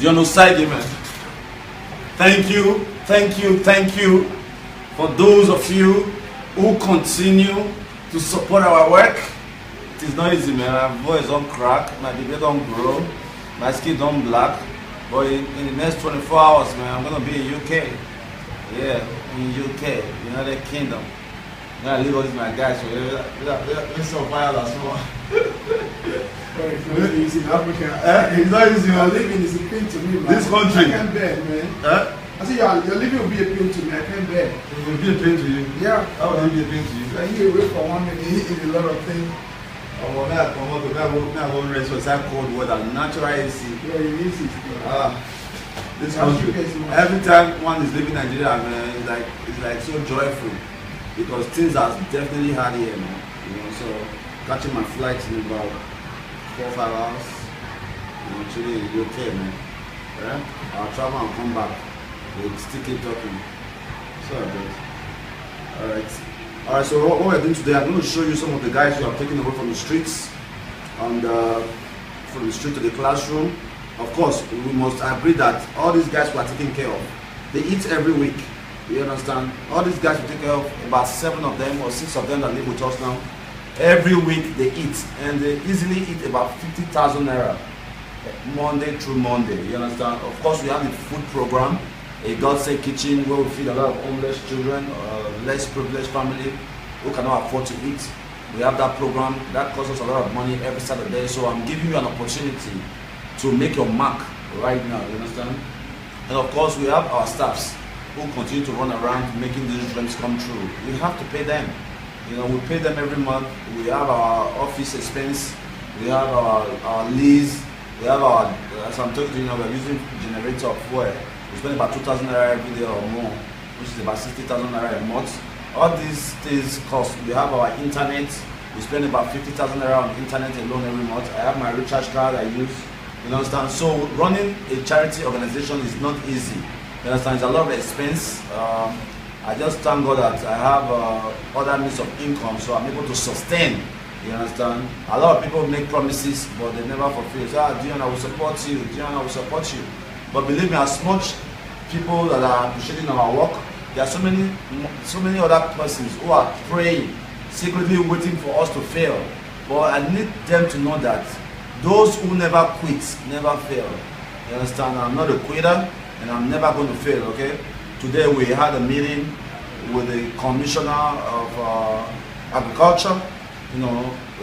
Dion Osagie, man. Thank you for those of you who continue to support our work. It is not easy, man. My voice don't crack, my baby don't grow, my skin don't black. But in the next 24 hours, man, I'm gonna be in UK. Yeah, in UK, United Kingdom. I'm gonna leave all these my guys. So let's survive as well. It's not easy in Africa. It's not easy, man. Living is a pain to me, man. This country. I can't bear, man. I say your living will be a pain to me. I can't bear. It will be a pain to you. Yeah. How will it be a pain to you? Like you away for 1 minute, eat a lot of things. Oh, now I come out to now go rest for that cold weather. Natural AC. Yeah, you need it. This country. Every time one is leaving Nigeria, man, it's like so joyful because things are definitely hard here, man. So catching my flight in about 4 or 5 hours. Actually in the UK, man. Yeah? I'll travel and come back. We'll still keep talking. So good. Alright, so what we're doing today, I'm going to show you some of the guys who have taken over from the streets and from the street to the classroom. Of course, we must agree that all these guys were taken care of. They eat every week. You understand? All these guys we take care of, about 7 of them or 6 of them that live with us now. Every week they eat, and they easily eat about 50,000 naira Monday through Monday. You understand? Of course, we have the food program, a God Save Kitchen, where we feed a lot of homeless children, less privileged family who cannot afford to eat. We have that program that costs us a lot of money every Saturday. So I'm giving you an opportunity to make your mark right now. You understand? And of course, we have our staffs who continue to run around making these dreams come true. We have to pay them. We pay them every month. We have our office expense. We have our lease. We have our, as I'm talking to you now, we're using generator of fuel. We spend about 2,000 naira every day or more, which is about 60,000 naira a month. All these things cost. We have our internet. We spend about 50,000 naira on internet alone every month. I have my recharge card I use. You understand? So running a charity organization is not easy. You understand? It's a lot of expense. I just thank God that I have other means of income, so I'm able to sustain. You understand? A lot of people make promises, but they never fulfill. So, Dion, I will support you. Dion, I will support you. But believe me, as much people that are appreciating our work, there are so many other persons who are praying, secretly waiting for us to fail. But I need them to know that those who never quit never fail. You understand? I'm not a quitter, and I'm never going to fail. Okay? Today we had a meeting with the Commissioner of Agriculture. We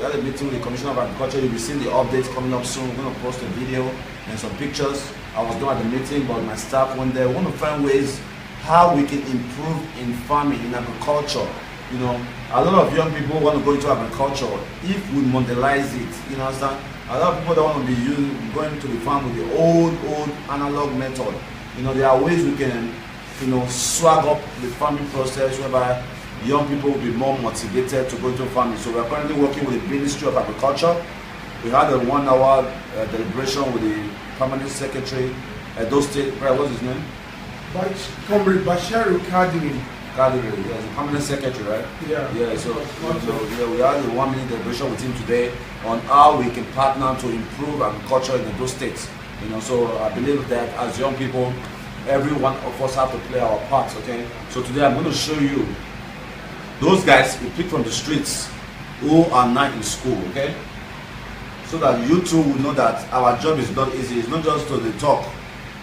had a meeting with the Commissioner of Agriculture. You'll be seeing the updates coming up soon. We're going to post a video and some pictures. I was doing at the meeting, but my staff went there. We want to find ways how we can improve in farming, in agriculture. A lot of young people want to go into agriculture if we modelize it. You understand? A lot of people don't want to be going to the farm with the old analog method. There are ways we can swag up the farming process whereby young people will be more motivated to go into farming. So we are currently working with the Ministry of Agriculture. We had a 1-hour deliberation with the Permanent Secretary at those state. What's his name? Comrade Basharu Kadiri. Kadiri, yes, the Permanent Secretary, right? Yeah. So we had a 1-minute deliberation with him today on how we can partner to improve agriculture in those states. So I believe that as young people, every one of us have to play our parts, okay? So today I'm going to show you those guys we pick from the streets who are not in school, okay? So that you too will know that our job is not easy. It's not just to the talk,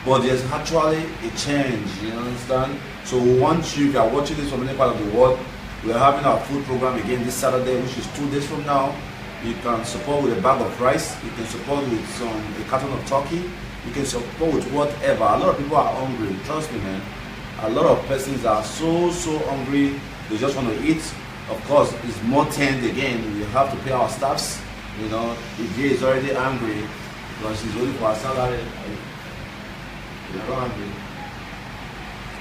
but there's actually a change, you understand? So we want you, if you are watching this from any part of the world, we are having our food program again this Saturday, which is 2 days from now. You can support with a bag of rice, you can support with a carton of turkey, you can support with whatever. A lot of people are hungry, trust me, man. A lot of persons are so hungry, they just want to eat. Of course, it's more tense again. We have to pay our staffs. If he is already angry because he's waiting for a salary. You're not angry.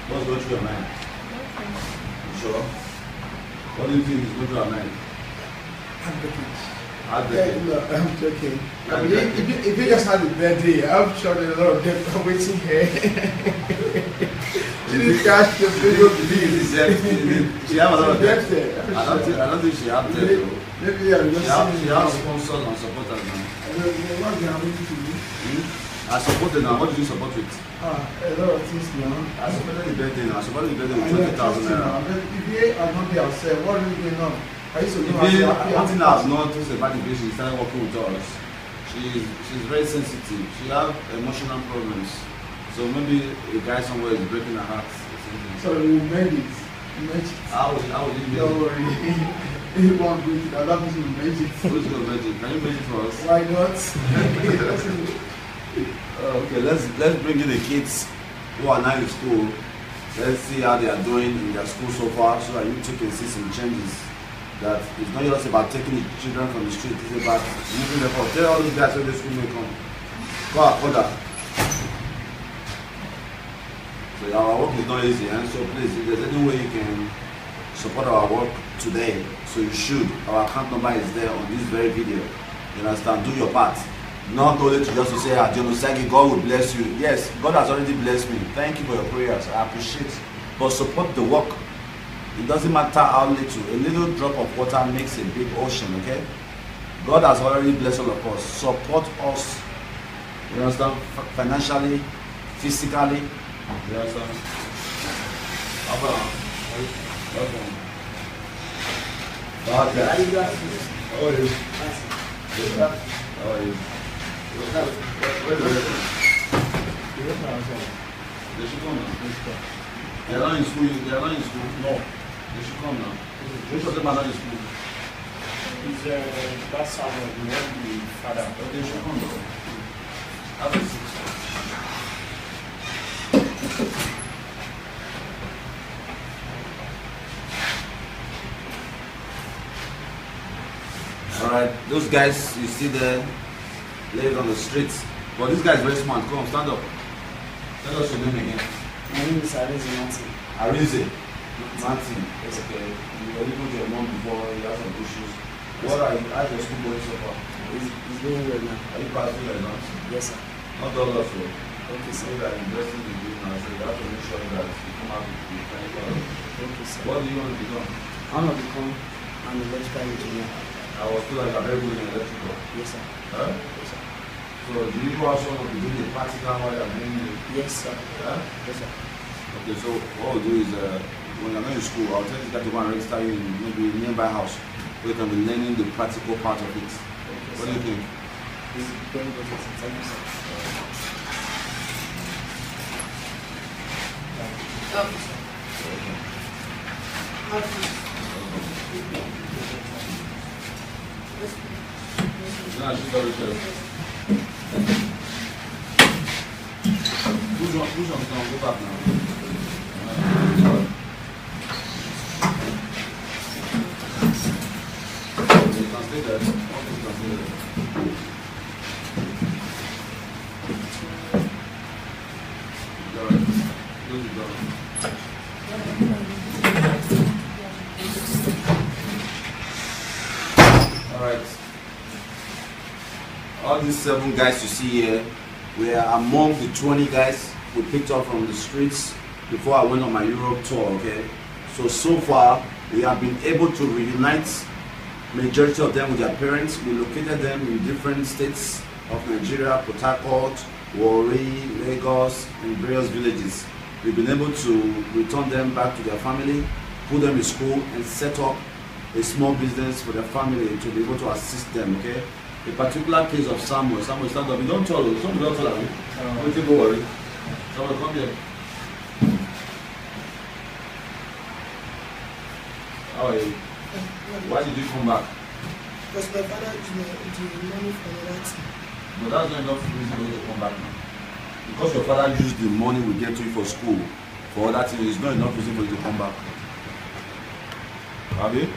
What's going through your mind? You sure? What do you think is going through your mind? Yeah, no, I'm joking. If you just had a bad day, I'm sure there's a lot of them are waiting here. She didn't catch the video. She has a lot of debt. I don't think she has debt though. Maybe I'm just she has sponsors and supporters now. What they are waiting to do? I support it now. What did you support it? A lot of things now. I supported the birthday now. I supported the birthday with 20,000 naira. If you are not there yourself, what are you doing now? I used to do one thing that has noticed about the way she started working with us, she's very sensitive. She has emotional problems. So maybe a guy somewhere is breaking her heart. So you made it. You made it. How would you make it? Don't worry. If you want to do it, that means you made it. Who's going to make it? Can you make it for us? Why not? Okay, let's bring in the kids who are now in school. Let's see how they are doing in their school so far, so that you two can see some changes. That it's not just about taking the children from the street, it's about moving them up. Tell all these guys where the school may come. Go out, order. So our work is not easy, and so please, if there's any way you can support our work today, so you should. Our account number is there on this very video. You understand? Do your part. Not only to just to say, Dion Osagie, God will bless you. Yes, God has already blessed me. Thank you for your prayers. I appreciate it. But support the work. It doesn't matter how little. A little drop of water makes a big ocean, okay? God has already blessed all of us. Support us. You understand? Financially, physically. You understand? Welcome. How are you? How are you? Where the rest? They should come now. They are not in school. They are not in school. No. They should come now. Which of them are not in school? It's that son of the father. But they should come now. Have a seat. Alright, those guys you see there laid on the streets. But this guy is very smart. Come on, stand up. Tell us your name again. My name is Arize Martin. Arize Martin. Yes, okay. You were living with your mom before you had some issues. What are you? How's your school going so far? It's going well now. Are you passing your exams? Yes, sir. Not all of you. Okay, sir. So that investing in you now, so you have to make sure that you come out with the clinical. Okay, sir. What do you want to become? I want to become an electrical engineer. I was told that you are very good in electrical. Yes, sir. Huh? Yes, sir. So do you also want to do the practical while you are doing the... Yes, sir. Huh? Yes, sir. Okay, so what we'll do is when you're not in school, I'll tell you to go and register you in maybe a nearby house where you can be learning the practical part of it. Okay, What do you think? This is very good, sir. Thank you, sir. No, she's already sure. Who's on go back now? You can stay there. Okay, you can stay there. Alright. Close the door. Alright. All these 7 guys you see here were among the 20 guys we picked up from the streets before I went on my Europe tour, okay? So far, we have been able to reunite majority of them with their parents. We located them in different states of Nigeria, Port Harcourt, Warri, Lagos, and various villages. We've been able to return them back to their family, put them in school, and set up a small business for their family to be able to assist them, okay? A particular case of Samuel, stand up. You don't tell us, don't tell us. Don't worry. Samuel, come here. How are you? Why did you come back? Because my father is the money for that. But that's not enough reason for you to come back now. Because your father used the money we get to you for school, for other things, it's not enough reason for you to come back. Have you?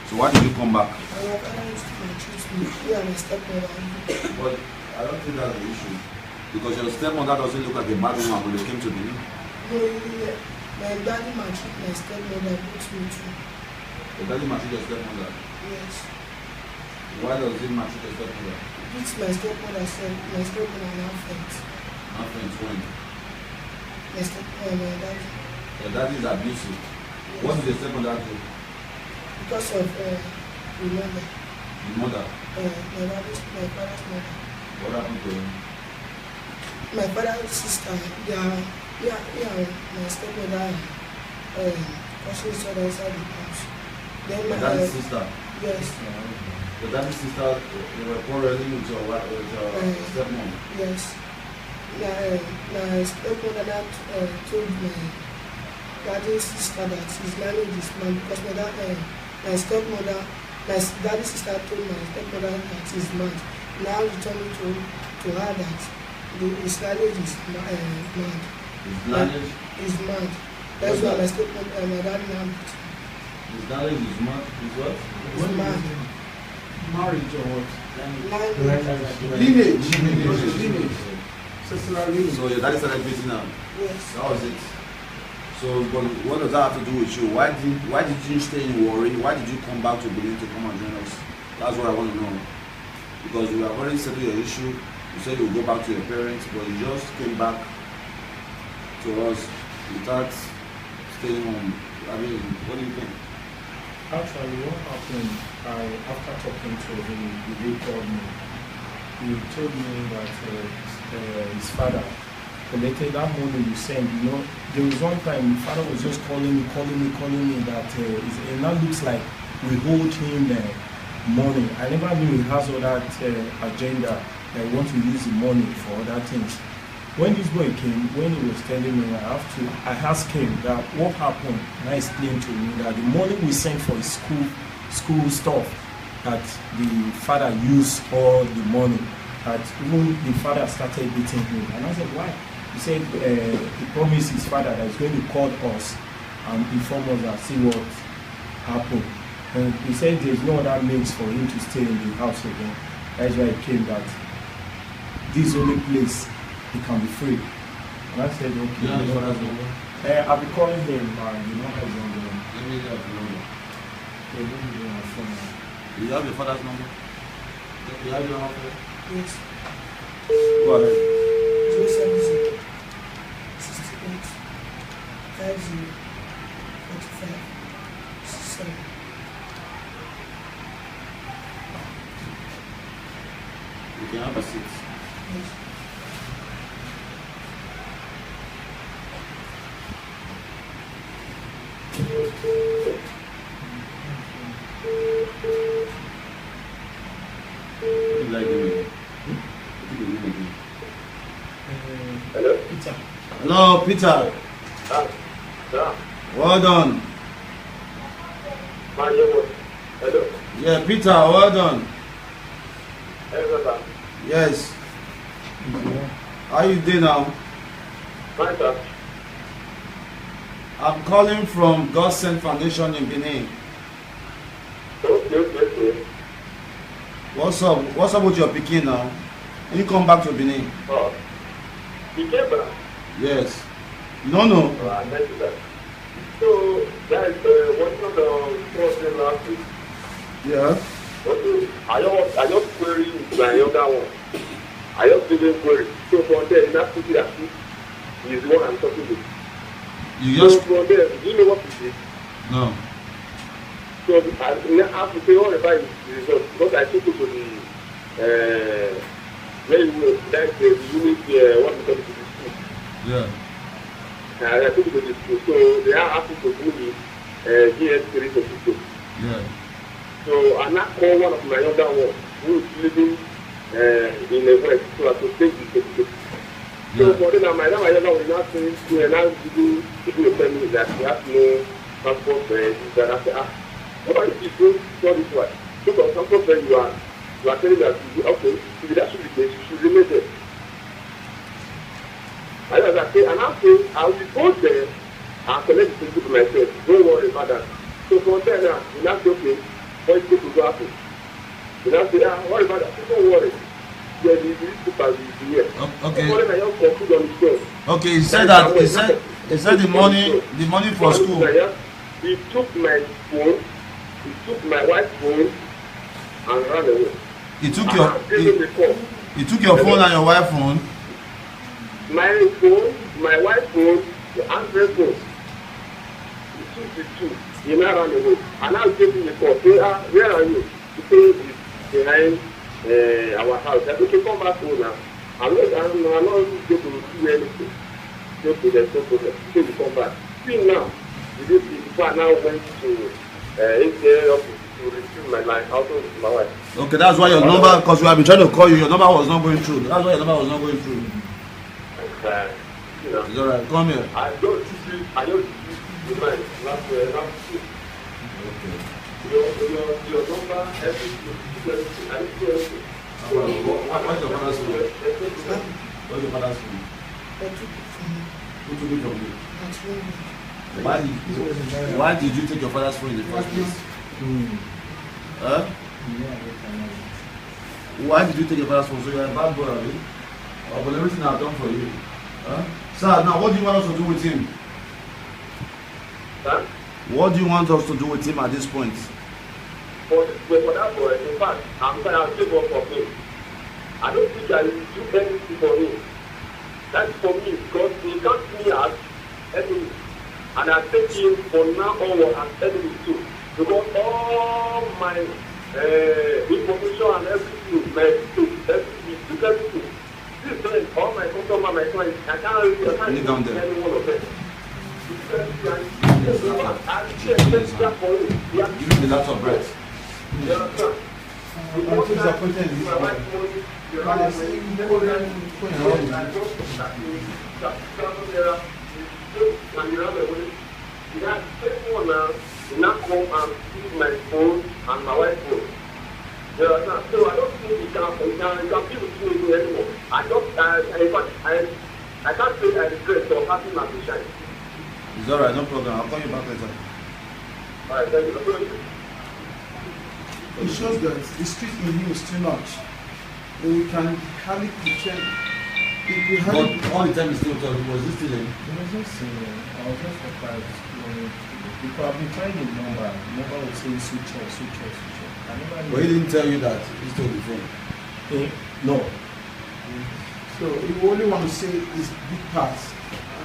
So why did you come back? My father used to choose me, me and my stepmother. But I don't think that's the issue. Because your stepmother doesn't look like a bad woman when they came to me. No, my daddy maltreated my stepmother, both me too. Your daddy maltreated your stepmother? Yes. Why does he maltreat your stepmother? It's my stepmother said, my stepmother now friends. Not friends, when? My stepmother, my daddy. Your daddy is abusive. Yes. What did your stepmother do? Because of the mother. The mother? My father's mother. What happened to him? my father's sister, my stepmother, also each other inside the house. Then Your daddy's sister? Yes. Your daddy's sister, they were quarreling with your stepmom? Yes. My stepmother told my daddy's sister that his marriage is mad because my stepmother, my daddy's sister told my stepmother that he's mad. Now returning to her that his marriage is mad. His marriage is mad. That's why my stepmother, my dad now. His marriage is mad. Is what? Is mad. Marriage or what? Lineage. Lineage. So your daddy started beating her. Yes. That was it. So, but what does that have to do with you? Why did you stay in Warri? Why did you come back to Benin to come and join us? That's what I want to know. Because you have already settled your issue. You said you would go back to your parents, but you just came back to us without staying home. I mean, what do you think? Actually, what happened, after talking to him, he called me. He told me that his father collected that money you sent. You know, there was one time my father was just calling me that it now looks like we hold him money. I never knew he has all that agenda that he wants to use the money for other things. When this boy came, when he was telling me I asked him that what happened, and I explained to him that the money we sent for his school stuff, that the father used all the money, that even the father started beating him. And I said, why? He said he promised his father that he's going to call us and inform us and see what happened. And he said there's no other means for him to stay in the house again. That's why he came, that this is the only place he can be free. And I said, okay. Yeah, the father's number? I'll be calling him, and the number is on the line. Let me have the number. Okay, let me get my phone now. Do you have your father's number? Do you have your number? Yes. Go ahead. 070 68 50 45 67. You can have a seat. Yes. Hello? Peter. Hello, Peter. Yeah. Well done. Hello. Yeah, Peter, well done. Hello, Yes. How you doing now? fine, sir. I'm calling from God Sent Foundation in Benin. Okay. What's up? What's up with your Pekin now? You come back to Benin? Oh. You came back? Yes. No. Thank you, sir. So, guys, one of the person last week. Yeah. Okay. I just query my younger one. I just didn't query. So, from there, in that city, that is the one I'm talking to. You So, just from there, do you know what it is? no. So, I have to say all about the results because I took it to the very well, that's the unit, what we call it, the school. Yeah. I took it to the school. So, they are asking to do the GS3 certificate. Yeah. So, I now call one of my younger ones who is living in the West so I could take the certificate. So, Yeah. for them, my younger one will not say to now do a family that you have no passport that I say, what if you go for this one? Because some people you are telling that okay, if that should be the case, you should remain there. And as I say, and I say, I will go there and collect the certificate myself. Don't worry about that. So from there now, you now say, okay, what is going to go happen? You now say, worry about that. Don't worry. Yeah, the people is here. Okay. Don't worry, I just conclude on the show. Okay, he said that he said the money for school. He took my phone, he took my wife's phone and ran away. He took I your have given the call. he took your phone and your wife's phone. My phone, my wife's phone, the Android phone. He took the two. He now ran away. And I gave him the call. Say, where are you? He said he's behind our house. I said, okay, come back home now. I'm not going to do anything. Just to the problem. So you come back. See now, you now went to ATA office to retrieve my life out of my wife. Okay, that's why your number, because we have been trying to call you, your number was not going through. That's why your number was not going through. You know, it's alright, come here. I don't use the mind last week. Okay. Your number, everything, I need to everything. What's your father's name? What's your father's name? Who took it from you? Why did you take your father's phone in the first place? Huh? Why did you take your father's phone? So you're a bad boy, right? Oh, but everything I've done for you. Huh? Sir, now what do you want us to do with him? Huh? What do you want us to do with him at this point? For that boy, in fact, I'm trying to give up for him. I don't think I will do anything for him. That's for me because he counts me as enemy. And I take him from now onward as enemy too. Because all my information and everything, my everything. This time, all my customer, my clients, I can't any one of them. I'll check that for you. Give me the laptop, Brett. I'm disappointed in this one. Not home and use my phone and my wife's phone. So I don't think we can give it to me anymore. I can't say I regret or happy not to shine. It's alright, no problem. I'll call you back later. Alright, thank you. It shows that the street in him is too much. And we can hardly pretend. But all the time he still talking, was he stealing? He was just saying, I was just surprised. Because I've been trying the number. The number would say switch off. But he didn't tell you that he stole the phone. No. So you only want to say his big parts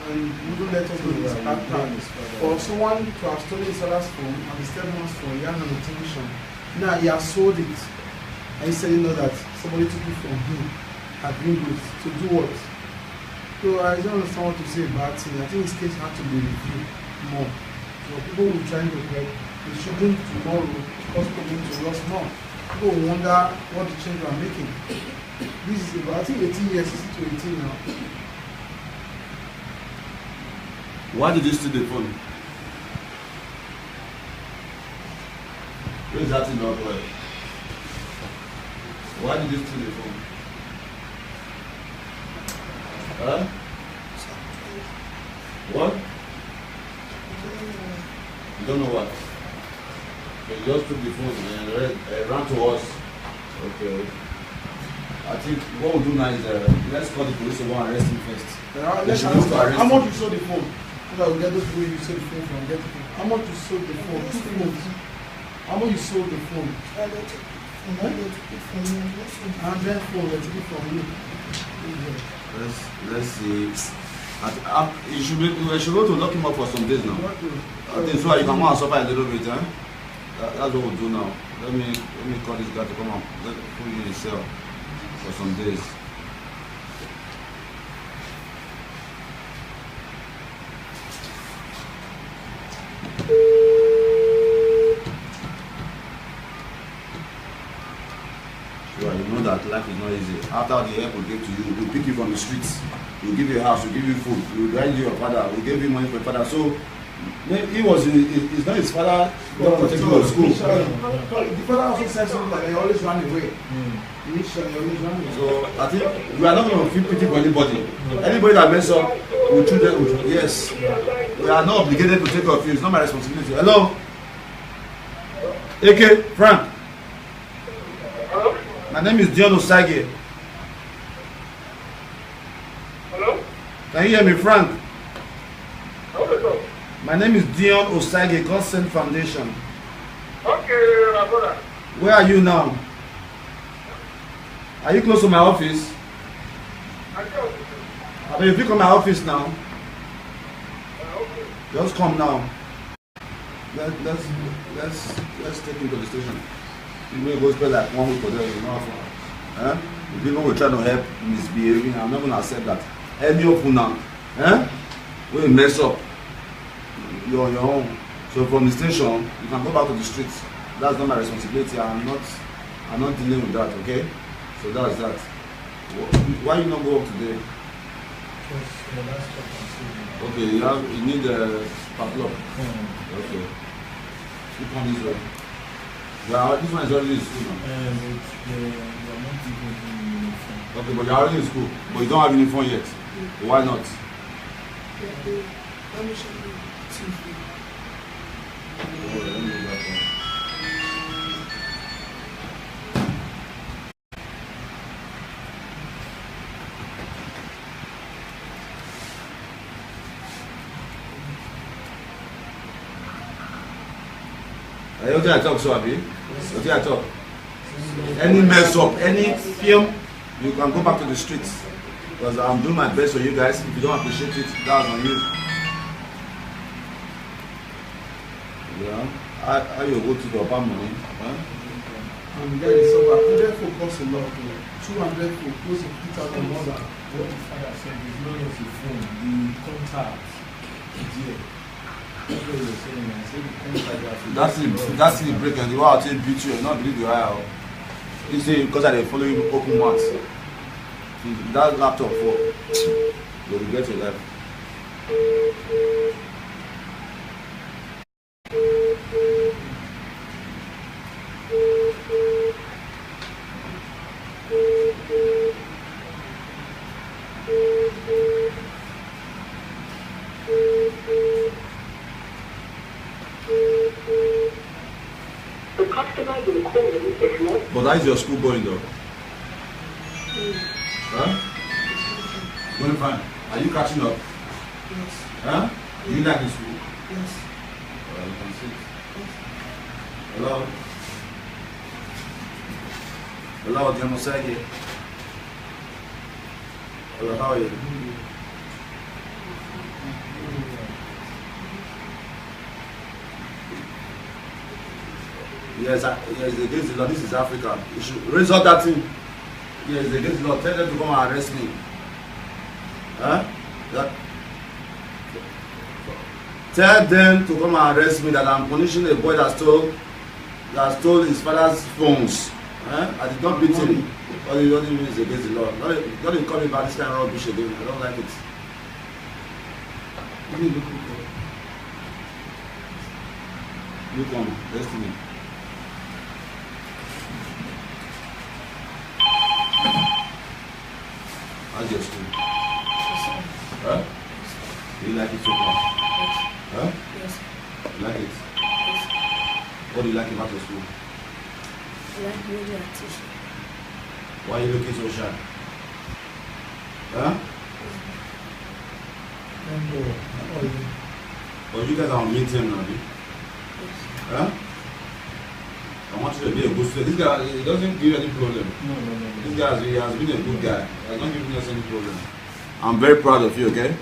and wouldn't let us know his bad part. For someone to have stolen his father's phone and his stepmom's phone, he had no intention. Now he has sold it. And he said, that somebody took it from him at Greenwood to do what? So I don't understand what to say about it. I think his case had to be reviewed more. So people will try to help the children tomorrow because coming to lost more. People will wonder what the children are making. This is about, I think 18 years, 16 to 18 now. Why did you steal the phone? Where is that in the other way? Why did you steal the phone? Huh? What? You don't know what? So you just took the phone and ran to us. Okay. I think what we'll do now is let's call the police to go and arrest him first. How much you sold the phone? So that we get those people you sold the phone from. Get the phone. How much you sold the phone? 2 phones. How much you sold the phone? 100 phone they took it from you. Let's see. We should go to lock him up for some days now. I think so you can go and suffer a little bit, eh? That's what we'll do now. Let me call this guy to come up. Let put you in the cell for some days. Sure, you know that life is not easy. After the help we give to you, we'll pick you from the streets. We'll give you a house, we'll give you food, we'll guide you your father, we'll give you money for your father. So it's not his father not taking him to school. The father also said something like he always ran away. Initially, he always ran away. So I think we are not going to feel pity for anybody. Anybody that mess up, we'll treat them. Yes. We are not obligated to take care of you. It's not my responsibility. Hello? AK, Frank. Hello? My name is Dion Osagie. Hello? Can you hear me, Frank? Okay, My name is Dion Osagie, Consent Foundation. okay, my brother. Where are you now? Are you close to my office? I mean, if you come to my office now, just come now. Let's take him to the station. You may go spend like 1 week for there, you know. Huh? If people will try to help misbehaving, I'm not going to accept that. Any of you now, when you mess up, you're on your own. So from the station, you can go back to the streets. That's not my responsibility. I'm not dealing with that, okay? So that's that. Why you not go up today? Okay, you need a padlock. Okay. You come this way. Yeah, this one is already in school now. Okay, but you're already in school. But you don't have uniform yet. Why not? What did I talk so happy? What did I talk? Any mess up, any film, you can go back to the streets. Because I'm doing my best for you guys. If you don't appreciate it, that's on you. Yeah. How you go to the upper money? And that is over 100 for cost a lot. 200 for close to 2,000 more than what the father said is not just the phone, the contact is there. That's what he was saying. I said the contact That's the break and the way I'll take beat you, not believe the eye. You say because I follow you open mouth. That laptop for you regret your life. But how is your school going though? Huh? Going fine. Are you catching up? Yes. Huh? Do you like the school? Yes. Well, you can sit. Hello? Hello, Dion Osagie. Hello, how are you? Yes, against the law. This is Africa. You should raise up that thing. Yes, against the law. Tell them to come and arrest me. Huh? Tell them to come and arrest me that I'm punishing a boy that stole his father's phones. Huh? I did not beat him. All you mean is against the law. Don't even call me about this kind of rubbish again. I don't like it. You come, destiny. How's your school? Huh? Do you like it so far? Yes. Huh? Yes. You like it? Yes. What do you like about your school? I like the way they are teaching. Why are you looking so shy? Huh? But you guys are on midterm now, Yes. huh? I want you to be a good student. This guy, he doesn't give you any problem. No. This guy has been a good guy. He has not given us any problem. I'm very proud of you, okay?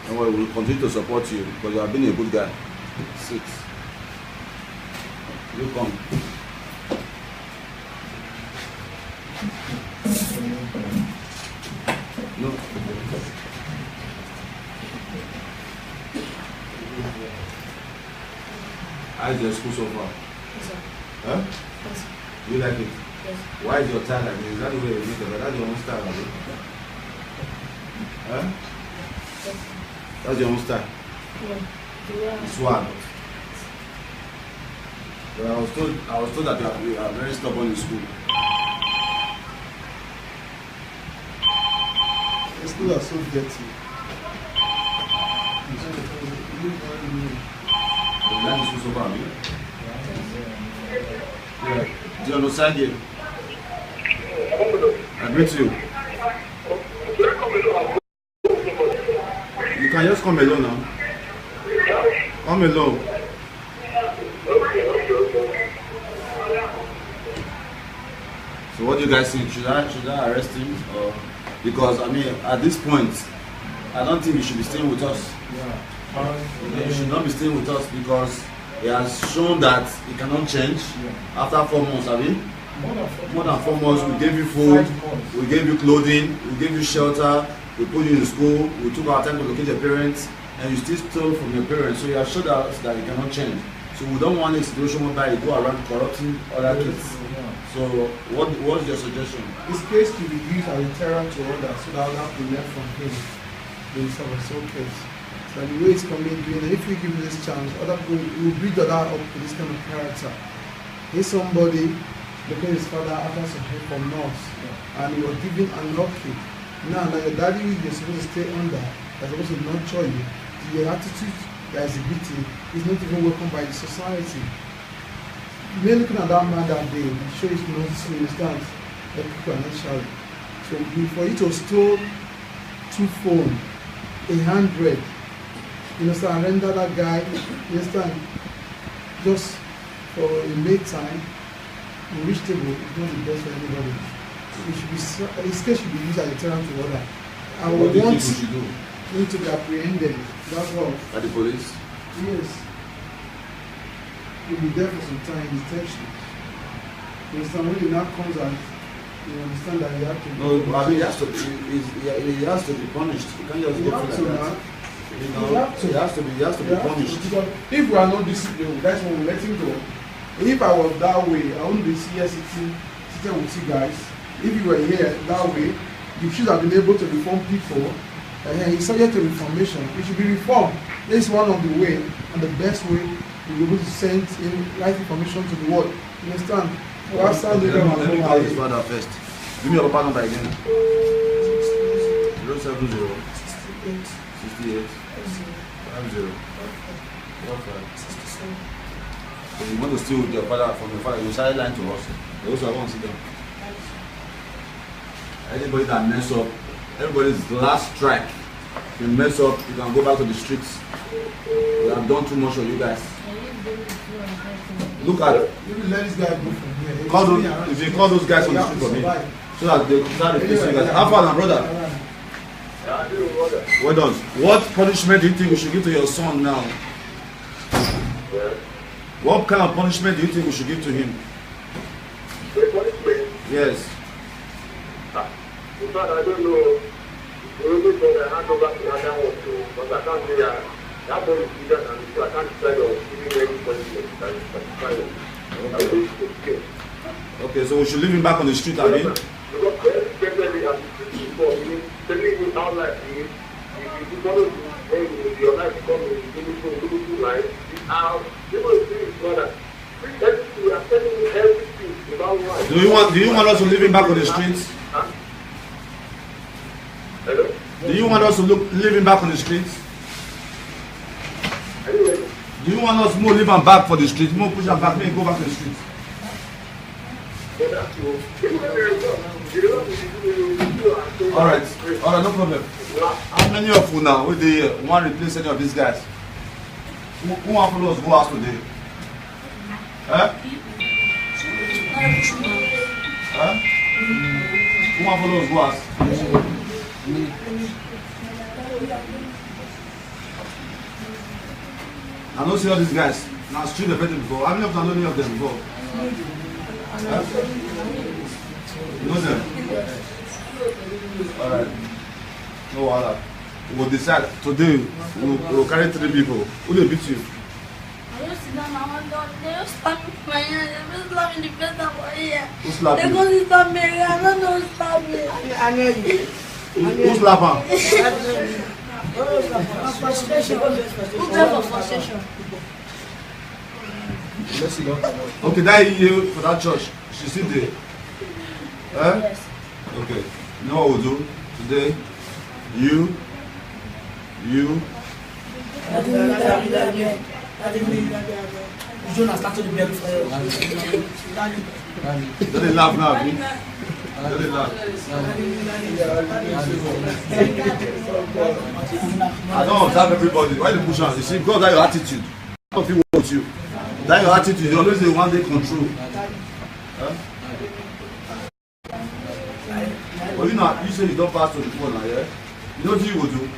And we will continue to support you because you have been a good guy. Sit. You come. No. How's your school so far? Yes, sir. Huh? Yes, sir. You like it? Yes. Why is your tie like this? Is that the way you make it? That's your own style, right? Huh? Yes. That's your own style. No. The way I- Swag. But I was told that you are very stubborn in school. The schools are so dirty. You like the school so far, have you? Yeah. Dion Osagie. I greet you. You can just come alone now. Come alone. So what do you guys think? Should I arrest him? Or because I mean at this point I don't think he should be staying with us. He should not be staying with us because he has shown that he cannot change after 4 months, have you? More than 4 months. We gave you food, we gave you clothing, we gave you shelter, we put you in school, we took our time to locate your parents, and you still stole from your parents. So you are sure that you cannot change. So we don't want a situation whereby you go around corrupting other kids. So what's your suggestion? His case to be used as a deterrent to others, so that will have to learn from him in some of his own case. So the way it's coming, if we give him this chance, other people will build that up to this kind of character. He's somebody because his father after some help from us, and he was given unlucky. Now your daddy you're supposed to stay under, they're supposed to nurture you. Your attitude that is exhibiting is not even welcomed by the society. We're looking at that man that day, he shows his nose to understand that people are not shy. So for you to steal 2 phones, 100, you understand, render that guy, you understand, just for a late time, in which table is not the best for anybody. It should be, his case should be used as a deterrent to order. I would want him to be apprehended. That's all. By the police? Yes. He'll be there for some time in detention. You understand, when he now comes out, you understand that he has to be No, I mean, he has to be punished. You can't just go for that. You know, he has to be punished. Because if we are not disciplined, that's when we let him go. If I was that way, I wouldn't be here sitting with you guys. If you were here that way, you should have been able to reform people. And he's subject to reformation. It should be reformed. This is one of the way, and the best way to be able to send in right information to the world. You understand? Let me call his father first. Give me your papa number again. 070 68 50 So you want to steal your father from your father, you started lying to us. They also want to sit down. Anybody that mess up, everybody's last strike. If you mess up, you can go back to the streets. We have done too much for you guys. Look at it. You will let this guy go from here. If you call those guys on the street for me, so that they start replacing you guys. How far now, brother? Well done. What punishment do you think we should give to your son now? What kind of punishment do you think we should give to him? Yes. In fact, I don't know. The only thing I hand over to another one too, but I can't say that boy is bigger than me, so I can't decide on giving any punishment. Okay, so we should leave him back on the street, I mean? Because definitely, as you said before, telling you how life is, if you follow your life becoming beautiful life, people will see his brother. We are telling you everything about life. Do you want us to leave him back on the streets? Huh? Hello? Do you want us to leave him back on the streets? Anyway. Do you want us to leave him back for the streets? More push him back, go back to the streets. Alright, no problem. How many of you now will they want to replace any of these guys? Who want to follow us go out today? Huh? Huh? Who want to follow us go out? I don't see all these guys. Now street the better before. How many of them know any of them before? Huh? You know them? Alright. No other. We'll decide today we'll carry 3 people. Who will beat you? I just sit down and they just slap me with my hand. They just slap me in the face of my ear. Who slap They're you? going to stop me. I don't know who slap me. I know you. Who slap him? Frustration. Who type of frustration? Let's see. Okay, that you for that church. She sit there. Huh? Yes. Okay. You know what we'll do today? You. Jonah started to beg for Don't they laugh now, B? Don't they laugh? I don't observe everybody. Why they push on? You see, because that's your attitude. I don't feel with you. That's your attitude. You always say one day control. Huh? But you say you don't pass 24 now, yeah? You know what you will do?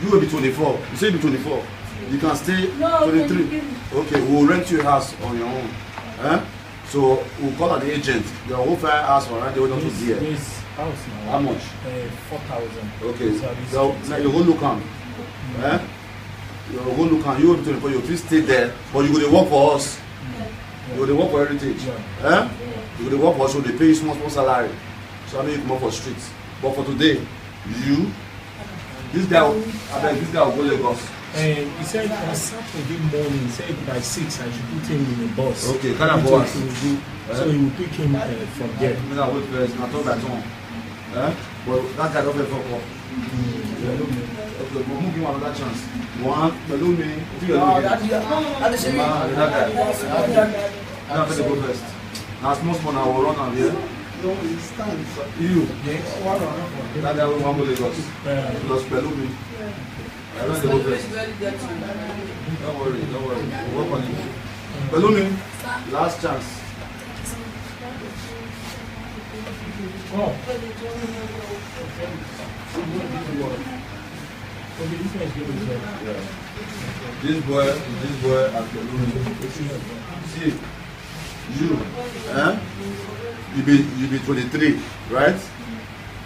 You will be 24. You say you be 24. You can stay 23. Okay, we'll rent you a house on your own. So we'll call an agent. The whole fire house for around the whole year. This house now. How much? 4,000. Okay. So now you go look am. You go look am. You go to you stay there, but you go to work for us. You go to work for Heritage. You go to work for us, so they pay you small salary. So I mean you come up for streets. But for today, this guy will go Lagos. He said on Saturday morning, he said by 6 I should put him in a bus. Okay, kind of bus. So he will pick him from there. I'm gonna wait first. Not all that on. But that guy don't fuck up. Okay, but we'll give him another chance. One, balloon me. That guy. I'm gonna go first. Now small I will run on here. No, it stands. You. Yes. That guy will want to Lagos. Plus balloon me. I don't know the Don't worry. We'll work on it. Balloon, last chance. Oh. Yeah. This boy and Balloon. See, you be 23, right?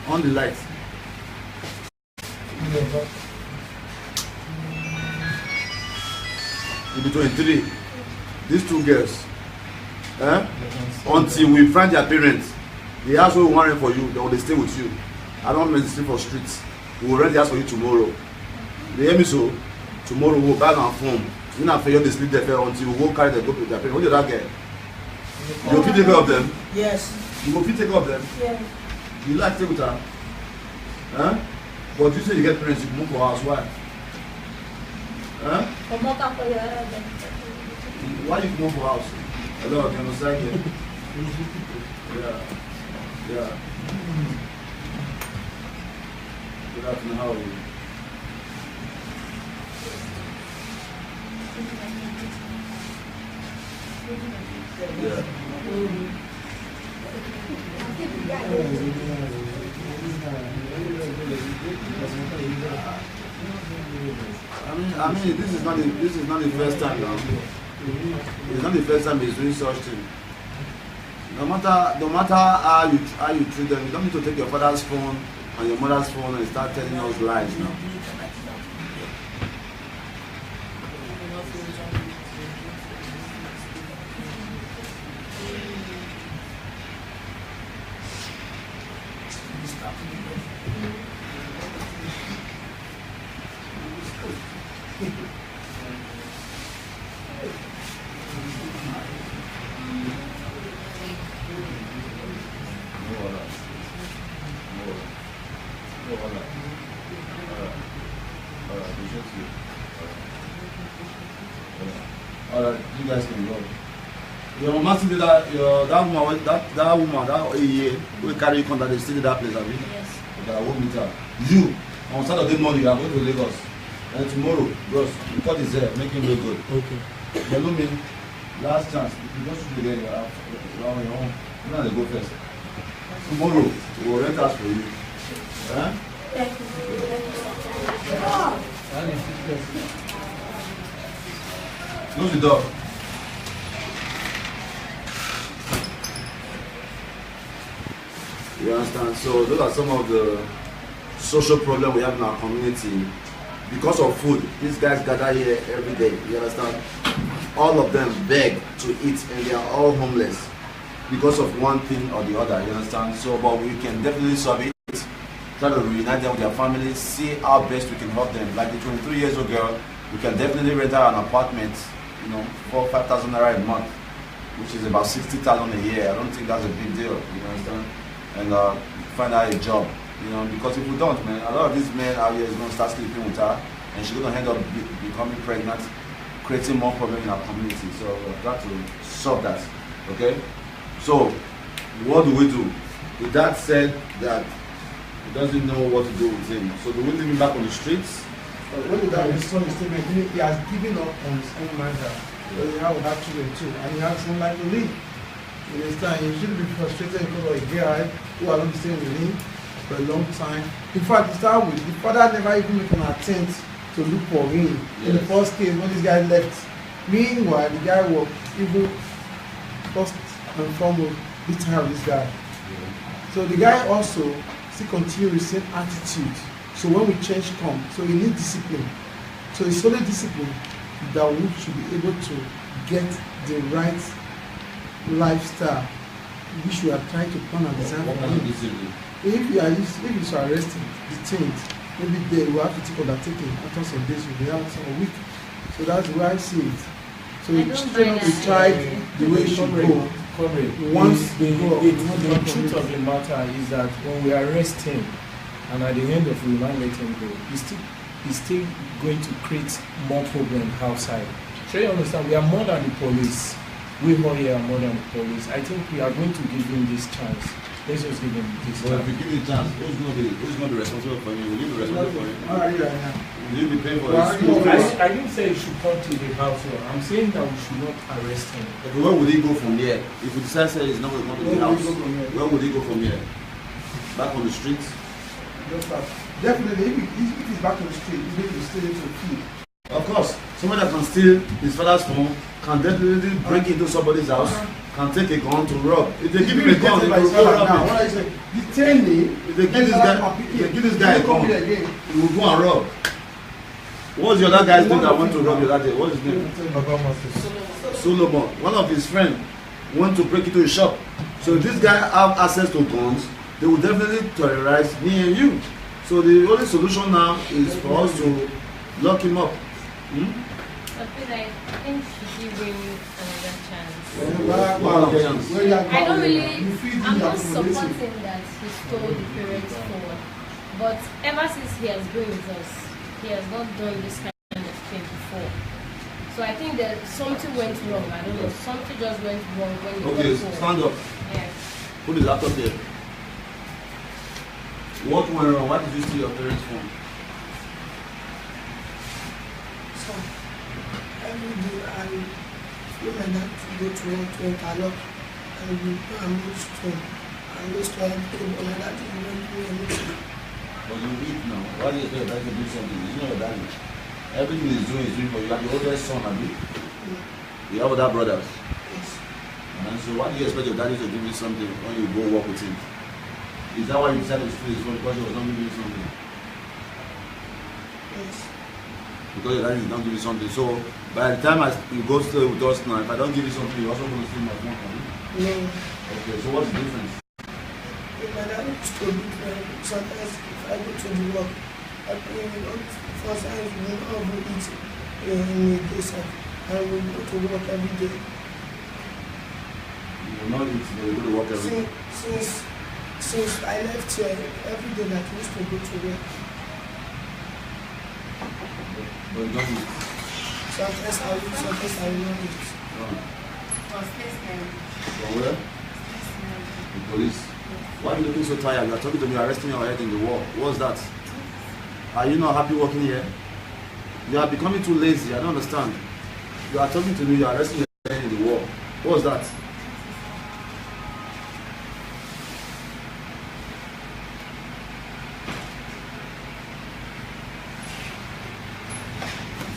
On the light. You be 23. These two girls, until we find their parents, the house will warrant for you, they will stay with you. I don't want to stay for streets. We will rent the house for you tomorrow. You hear me so? Tomorrow we'll buy our phone. You not fail the sleep there until we go carry the go to their parents. What did that get? You will take care of them? Yes. You will take care of them? Yeah. You like to stay with her? But you say you get parents, you move for house, why? Why you come for house? Hello, can you say it? Yeah. Good afternoon, how are you? Yeah. I mean, this is not the first time now. It's not the first time he's doing such thing. No matter how you treat them, you don't need to take your father's phone and your mother's phone and start telling us lies now. Alright, you guys can go. Your mama still that that woman that year we carry you come that they still that place, have you? Yes. Okay, I won't meet her. You on Saturday morning you are going to Lagos. And tomorrow, bros, the cut is there, make him look good. Okay. Hello me, last chance. If you don't shoot again, you have around your own. You know they go first. Tomorrow we will rent house for you. Close the door. You understand? So those are some of the social problems we have in our community. Because of food, these guys gather here every day. You understand? All of them beg to eat and they are all homeless because of one thing or the other. You understand? So, but we can definitely solve it. Try to reunite them with their families, see how best we can help them. Like the 23 years old girl, we can definitely rent her an apartment, 4,000-5,000 naira a month, which is about 60,000 a year. I don't think that's a big deal, you understand? And find her a job, because if we don't, man, a lot of these men out here is going to start sleeping with her, and she's going to end up becoming pregnant, creating more problems in our community. So we've got to solve that, okay? So, what do we do? The dad said that he doesn't know what to do with him. So do we leave him back on the streets? When the dad is on the statement, he has given up on his own matter. He have children too, and he has no life to live. You understand? He shouldn't be frustrated because of a guy who has not been staying with him for a long time. In fact, to start with, the father never even made an attempt to look for him. Yes. In the first case, when this guy left. Meanwhile, the guy was even just and foremost, be tired of this guy. So the guy also still continue with the same attitude. So when we change come, so we need discipline. So it's only discipline that we should be able to get the right lifestyle which we are trying to plan and design for him. If it's arrested, detained, maybe they will have to take undertaking after some days, will be out a week. So that's the way I see it. So we tried the way it should go. Once the truth of the matter is that when we arrest him and at the end of the remand let him go, he's still going to create more problems outside. So you understand, we are more than the police. We all here are more than the police. I think we are going to give him this chance. Let's just give him this chance. But if we give him a chance, who's going to be responsible for him? Will you be responsible for him? Will you be paying for his school fees? I didn't say he should come to the house. I'm saying that we should not arrest him. Okay, where would he go from here? If we decide that he's not going to come to the house, where would he go from here? Back on the streets? Definitely, if he's back on the street, he's going to stay to feed. Of course, someone that can steal his father's phone can definitely break into somebody's house, can take a gun to rob. If they give him a gun, he will go rob it. What I say, detain him. If they give this guy a gun, he will go and rob. What's the other guy's name that went to rob the other day? What's his name? Solomon. One of his friends went to break into a shop. So if this guy have access to guns, they will definitely terrorize me and you. So the only solution now is for us to lock him up. I feel like I think we should give him another chance. I don't really, I'm not supporting that he stole the parents' phone. But ever since he has been with us, he has not done this kind of thing before. So I think that something went wrong. I don't know. Something just went wrong when he Okay, got home. stand up. Yeah. Put the laptop there. What went wrong? Why did you steal your parents' phone? So every day I feel like that to go to work to interlock and we go and move stone and go to everything, but like that you don't do anything. But you eat now. Why do you expect your dad to do something? It's not your daddy. Everything he's doing for you. Like the oldest son, I mean. You have other brothers. Yes. And so why do you expect your daddy to give you something when you go work with him? Is that why you decided to steal his phone because he was not giving you something? Yes. Because your daddy did not give you something. So by the time you go stay with us now, if I don't give you something, you're also going to steal my phone from me? No. Okay, so what's the difference? If my dad is to do sometimes if I go to the work, I pay first time we will all go eat in the day side and we go to work every day. You will not eat, but you go to work every day. Since I left here, every day that I used to go to work. But you don't eat. Sometimes I will, sometimes I will not eat. From where? The police. Why are you looking so tired? You are talking to me, arresting your head in the wall. What's that? Are you not happy working here? You are becoming too lazy. I don't understand. You are talking to me, you are arresting your head in the wall. What's that?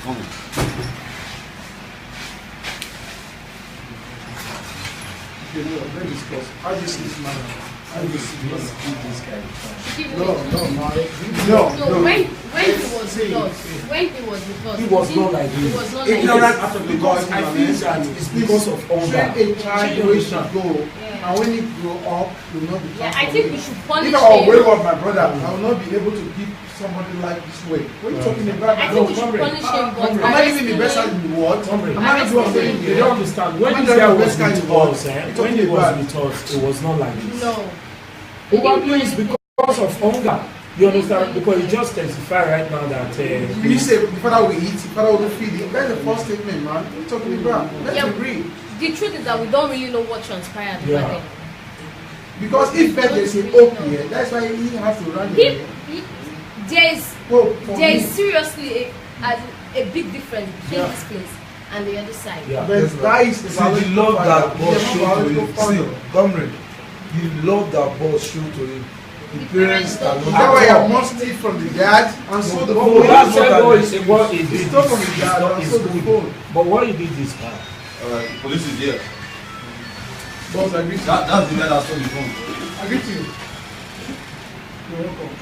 Come on. You know, let's discuss. How do you see this man? How do you see this guy? No. When he was with us, He was not like he this. was not like Ignorant this. out of the Because I feel that it's because of hunger. Train a child where he should go, Yeah. and when he grow up, he will not be. Yeah, I think we should punish If I will wake him. up my brother, I will not be able to give somebody like this way. What are you talking about? I think we should punish him, but Am I giving the best arresting child in the world? Hombre. Am I not doing Arresting anything? You don't understand. When Am I this not guy the was best guy in with the world? us, You're when talking he was about- with us, it was not like this. No. Probably it's because of hunger. You understand? Because you just testify right now that You say the father will eat, the father will feed. That's the first statement, man. What are you talking about? Let's Yeah. agree. The truth is that we don't really know what transpired over Yeah. there. Because if there is a hope here, that's why he has to run He, here. there is seriously a big difference between this place and the other side. yeah. But that is the See the love that boss showed to him. See, See, comrade, the love that boss showed to him. The parents are that's not. why I must steal from the dad and so the But phone. that's what he did. He stole from the dad It's not- and it's so the good. phone. But what he did is bad. Alright, police is here. Boss, I agree to you. That's the guy that stole the phone. I agree to you. You're welcome.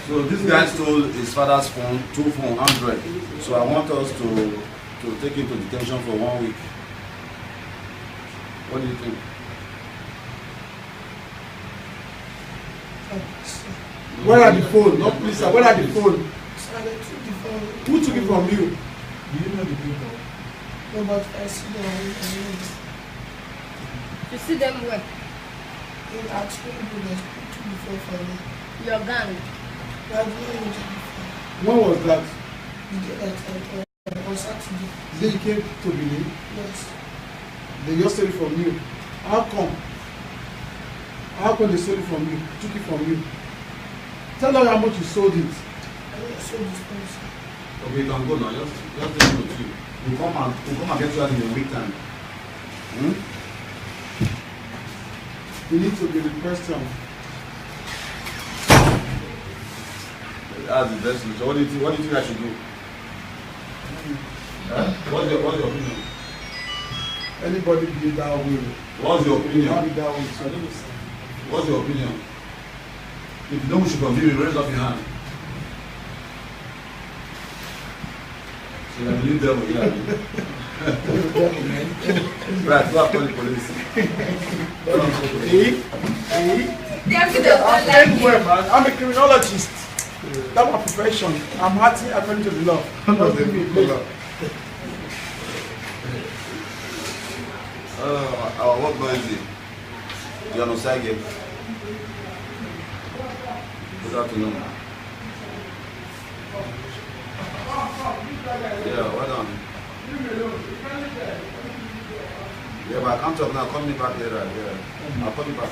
So this guy stole his father's phone, 2 phone, 100. So I want us to take him to detention for 1 week. What do you think? Where are the phone? No, please, sir. Where are the phone? Who took it from you? Do you know the people? No, but I see them. You see them where? In actually, they took before for me. Your gang. But I didn't know before. When was that? We did that on Saturday. The day you came to Benin? Yes. They just stole it from you. How come? How come they stole it from you? Took it from you? Tell us how much you sold it. I don't sold this phone. Okay, you can go now. Just take him with you. We'll come and get you out in a week time. You need to be the question. That's the best solution. What do you think I should do? What's your opinion? Anybody be that way. What's your Be opinion? that way. So, What's your opinion? If you know we should continue, raise up your hand. So I believe them, yeah. Right, go and call the police. I'm a criminologist. That's my profession. I'm acting according to the law. Our work noisy. Dion Osagie. Good afternoon. Yeah, well done. Yeah, but I can't talk now. Call me back later. Yeah, I'll call you back.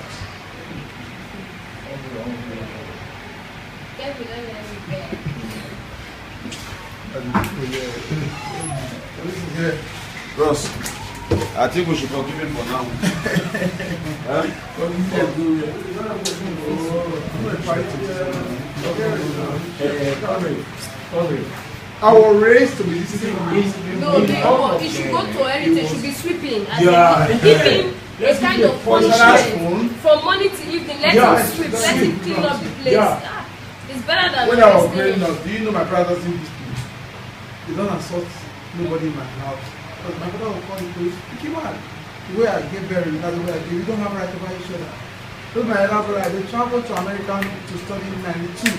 Bros, I think we should forgive him for now. I was raised to be disciplined. No, it should go to heritage. It should be sweeping. Yeah. Giving a kind of punishment from morning to evening. Let him sweep. Let him clean up the place. Yeah. It's better than When I was arresting growing him. up, do you know my brothers in this place? They don't assault nobody in my house. Because my brother will call the police, pick him out. The way I get buried, that's the way I get. We don't have right over each other. Those my elder brother, they traveled to America to study in 92.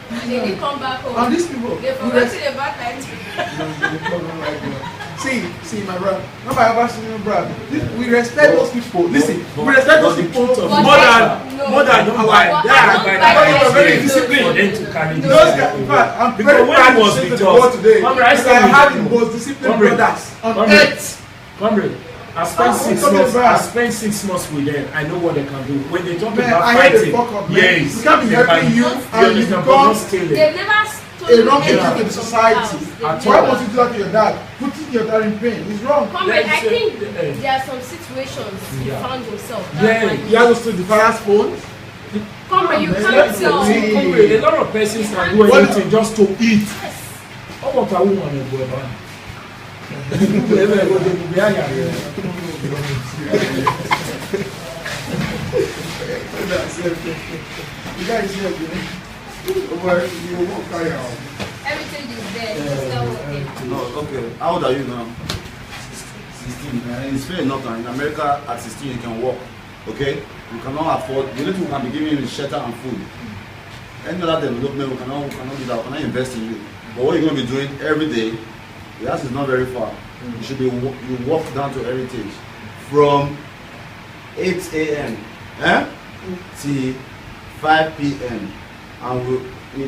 And they didn't come back home. And these people, They forgot about that. See, my brother. Not my ever seen brother. We respect those people. Listen, we respect those people more than our very disciplined. For them to carry this. Those guys, in fact, I'm Because very when proud he was to say with to the world us, today Comrade, I because I stand had with the you. most disciplined Comrade, brothers on Comrade, earth. Comrade, I spent 6 months. I spent 6 months with them. I know what they can do. When they talk Man, about I heard fighting, the fuck up, man. yes, We can't be they helping can- you and you understand, but become not stealing. They've never a wrong stolen agent in society. Why must you do that to your dad? Putting your dad in pain. It's wrong. Comrade, I Let's say- think there are some situations he Yeah. found himself. Yeah. He has to steal the father's phone. Comrade, you Man, can't let's tell. see. Comrade, a lot of persons can do anything just to eat. How about a woman in Boba? The guy is here again. You won't carry out. Everything is there. It's not working. No, okay. How old are you now? 16. It's fair enough now. In America, at 16, you can work. Okay? You cannot afford, the little we can be giving you is shelter and food. Any other development, we cannot do that. We cannot invest in you. But what you're going to be doing every day, the house is not very far. You should be, you walk down to Heritage from 8 a.m. Till 5 p.m. And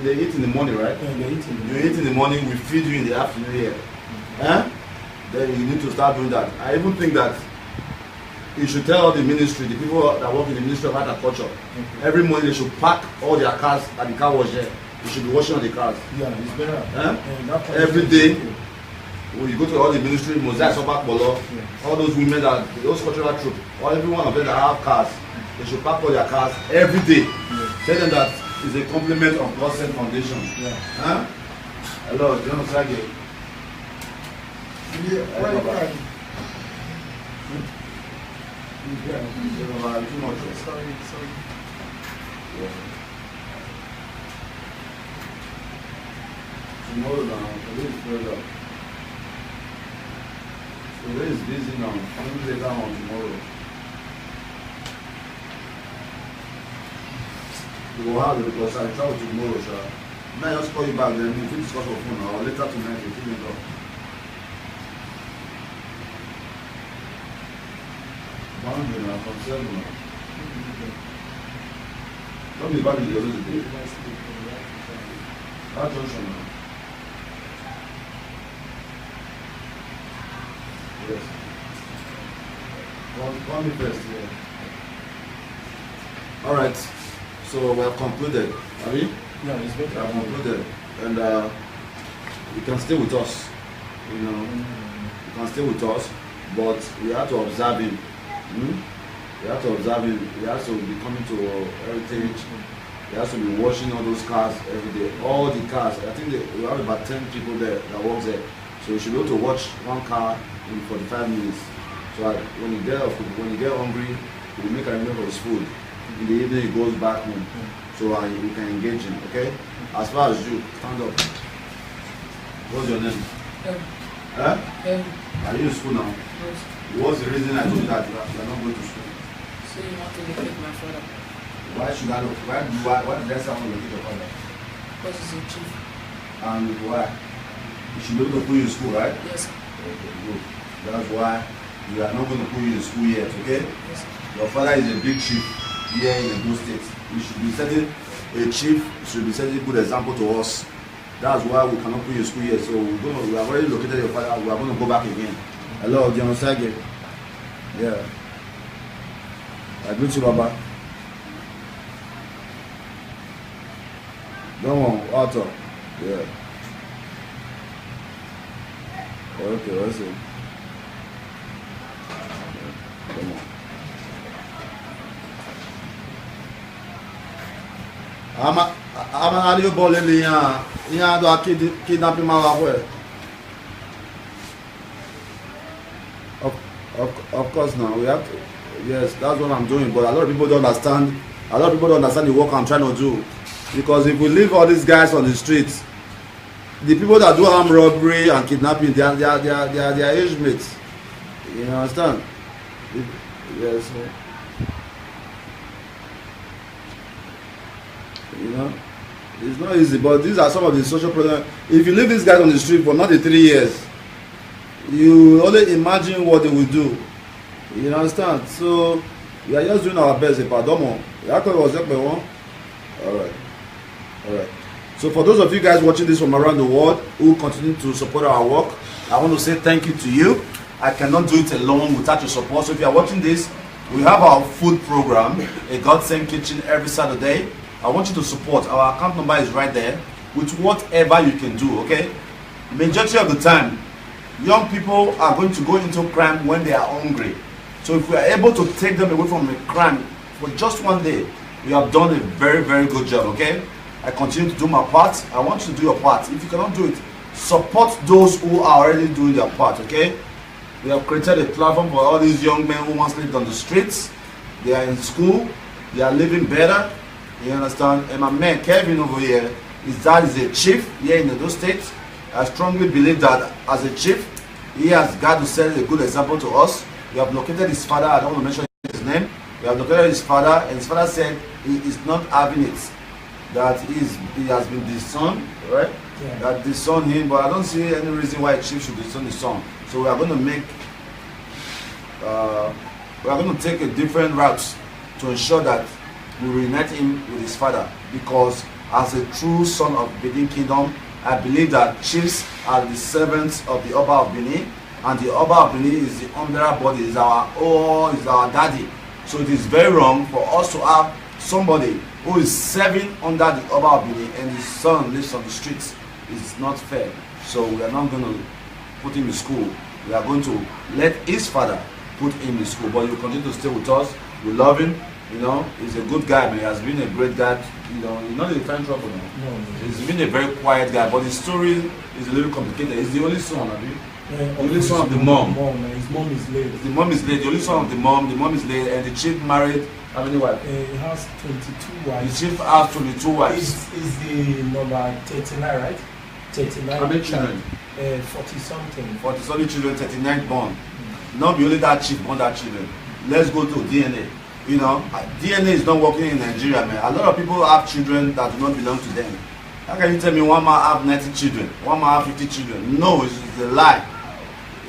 they eat in the morning, right? You eat in the morning, we feed you in the afternoon here. Then you need to start doing that. I even think that you should tell the ministry, the people that work in the Ministry of Agriculture, every morning they should pack all their cars at the car wash there. You should be washing on the cars. Yeah, it's better. Every day, when you go to all the ministry, Mosaic, Sopak, Bolo, all those women that, those cultural troops, or every one of them that have cars, they should pack all their cars every day. Tell them that it's a compliment of God Sent Foundation. Hello, Dion Osagie. Yeah, why you crying? Too much. Sorry. Yeah. Tomorrow now, today is further. Today is busy now. I'm going to take that on tomorrow. We will have it because I travel tomorrow, sir. May I just call you back then? We can discuss on phone or later tonight. We can talk. Boundary now, from 7 now. Don't be bad in the other day. That junction now. Yes. Call me first, yeah. Alright, so we have concluded. Have we? No, it's We better. have concluded. And you can stay with us. You know, you can stay with us, but we have to observe him. We have to observe him. He has to be coming to Heritage. He has to be washing all those cars every day. All the cars. I think we have about 10 people there that work there. So you should be able to watch one car in 45 minutes. So when you get hungry, he will make arrangement for his food. In the evening, he goes back home. So you can engage him. Okay. As far as you stand up. What's your name? Huh? Are you in school now? Yes. What's the reason I told you that you are not going to school? So you want to locate my father? Why should I look? Why did I say I want to locate your father? Because he's a chief. And why? You should be able to put you in school, right? Yes. Okay, good. That's why we are not going to put you in school yet, okay? Yes. Your father is a big chief here in Edo State. You should be setting a chief, should be setting a good example to us. That's why we cannot put you in school yet. So we have already located your father. We are going to go back again. Hello, Dion Osagie. Yeah. I greet you, Baba. Don't want water. Yeah. Okay, what's it? Come on. I'm an audio ball in the kidnapping my way. Of course now we have to, yes, that's what I'm doing, but a lot of people don't understand. A lot of people don't understand the work I'm trying to do. Because if we leave all these guys on the streets, the people that do armed robbery and kidnapping, they are their age mates. You understand? Yes. You know, it's not easy, but these are some of the social problems. If you leave these guys on the street for not 3 years, you only imagine what they will do. You understand? So we are just doing our best. Alright. So for those of you guys watching this from around the world who continue to support our work, I want to say thank you to you. I cannot do it alone without your support. So if you are watching this, we have our food program, a God Sent Kitchen, every Saturday. I want you to support. Our account number is right there with whatever you can do, okay? Majority of the time, young people are going to go into crime when they are hungry. So if we are able to take them away from a crime for just one day, we have done a very, very good job, okay? I continue to do my part. I want you to do your part. If you cannot do it, support those who are already doing their part, okay? We have created a platform for all these young men who once lived on the streets. They are in school. They are living better. You understand? And my man Kevin over here, his dad is a chief here in Edo State. I strongly believe that as a chief, he has got to set a good example to us. We have located his father. I don't want to mention his name. We have located his father, and his father said he is not having it. That he has been disowned, right? Yeah. That disowned him, but I don't see any reason why a chief should disown his son. So we are going to make, we are going to take a different route to ensure that we reunite him with his father. Because as a true son of Benin Kingdom, I believe that chiefs are the servants of the Oba of Benin, and the Oba of Benin is the umbrella body, is our daddy. So it is very wrong for us to have somebody who is serving under the Oba of Benin and his son lives on the streets. It's not fair. So we are not going to put him in school. We are going to let his father put him in school. But you continue to stay with us. We love him. You know, he's a good guy, man. He has been a great guy. You know, he's not in the trouble now. No. He's been a very quiet guy, but his story is a little complicated. He's the only son, I mean. The only son of the mom. His mom is late. The mom is late. The only son of the mom is late, and the chief married how many wives? He has 22 wives. The chief has 22 wives. Is the number 39, right? 39. How many children? 40 something. 40 something children, 39 born. Not be only that chief born that children. Let's go to DNA. You know, DNA is not working in Nigeria, man. A lot of people have children that do not belong to them. How can you tell me one man have 90 children, one man have 50 children? No, it's a lie.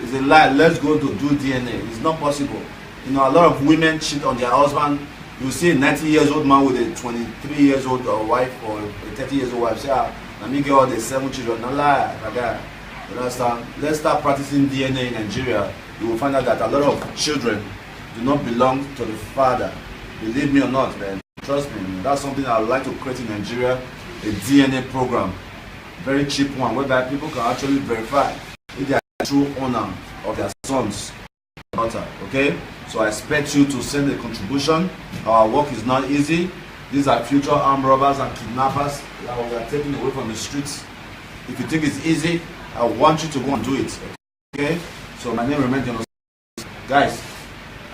It's a lie. Let's go to do DNA. It's not possible. You know, a lot of women cheat on their husband. You see a 90 years old man with a 23 years old wife or a 30 years old wife. Say, let me get all the 7 children. No lie, my guy. You understand? Let's start practicing DNA in Nigeria. You will find out that a lot of children do not belong to the father. Believe me or not, man. Trust me, man. That's something I would like to create in Nigeria, a DNA program. Very cheap one, whereby people can actually verify if they are the true owner of their sons or daughter. Okay? So I expect you to send a contribution. Our work is not easy. These are future armed robbers and kidnappers that we are taking away from the streets. If you think it's easy, I want you to go and do it. Okay? So my name remains Dion. Guys,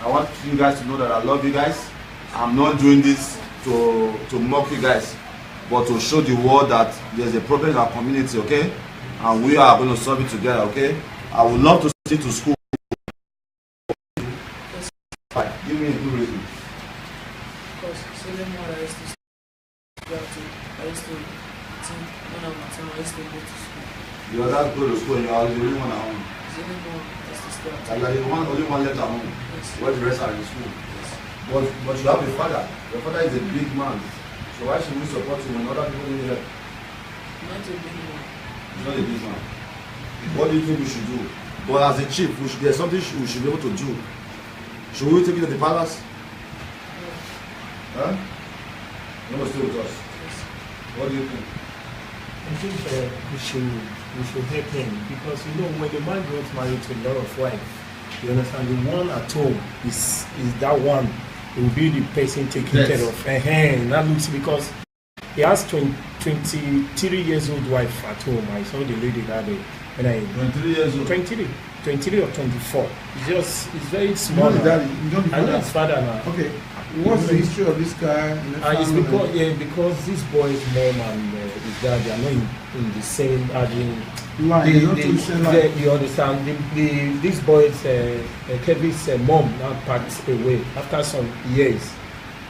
I want you guys to know that I love you guys. I'm not doing this to mock you guys, but to show the world that there's a problem in our community, okay? And we are going to solve it together, okay? I would love to see to school. Give me a good reason. Because Osayomore, I used to think when I'm at home, I used to go to school. You are not go to school, you are the only one at home. Osayomore, I used to stay at And home. you are the only one left at home. Yes. Where the rest are in school. Yes. But you have a father. Your father is a big man. So why should we support him when other people need help? Not a big one. He's not a big man. What do you think we should do? But as a chief, there's something we should be able to do. Should we take it to the palace? Huh? You want to stay with us? Yes. What do you think? I think we should help him, because you know, when the man gets married to a lot of wives, you understand, the one at home is that one will be the person taking Yes. care of. That looks, because he has 23 years old wife at home. I saw the lady that day when I 23 years old. 23 or 24. It's very small. You know the daddy, you know the I know father. his father now. Okay, what's the history of this guy? In the It's family? because this boy's mom and his dad, they are not in the same Line, they don't do the same line. you understand, this boy's Kevin's mom now passed away after some years.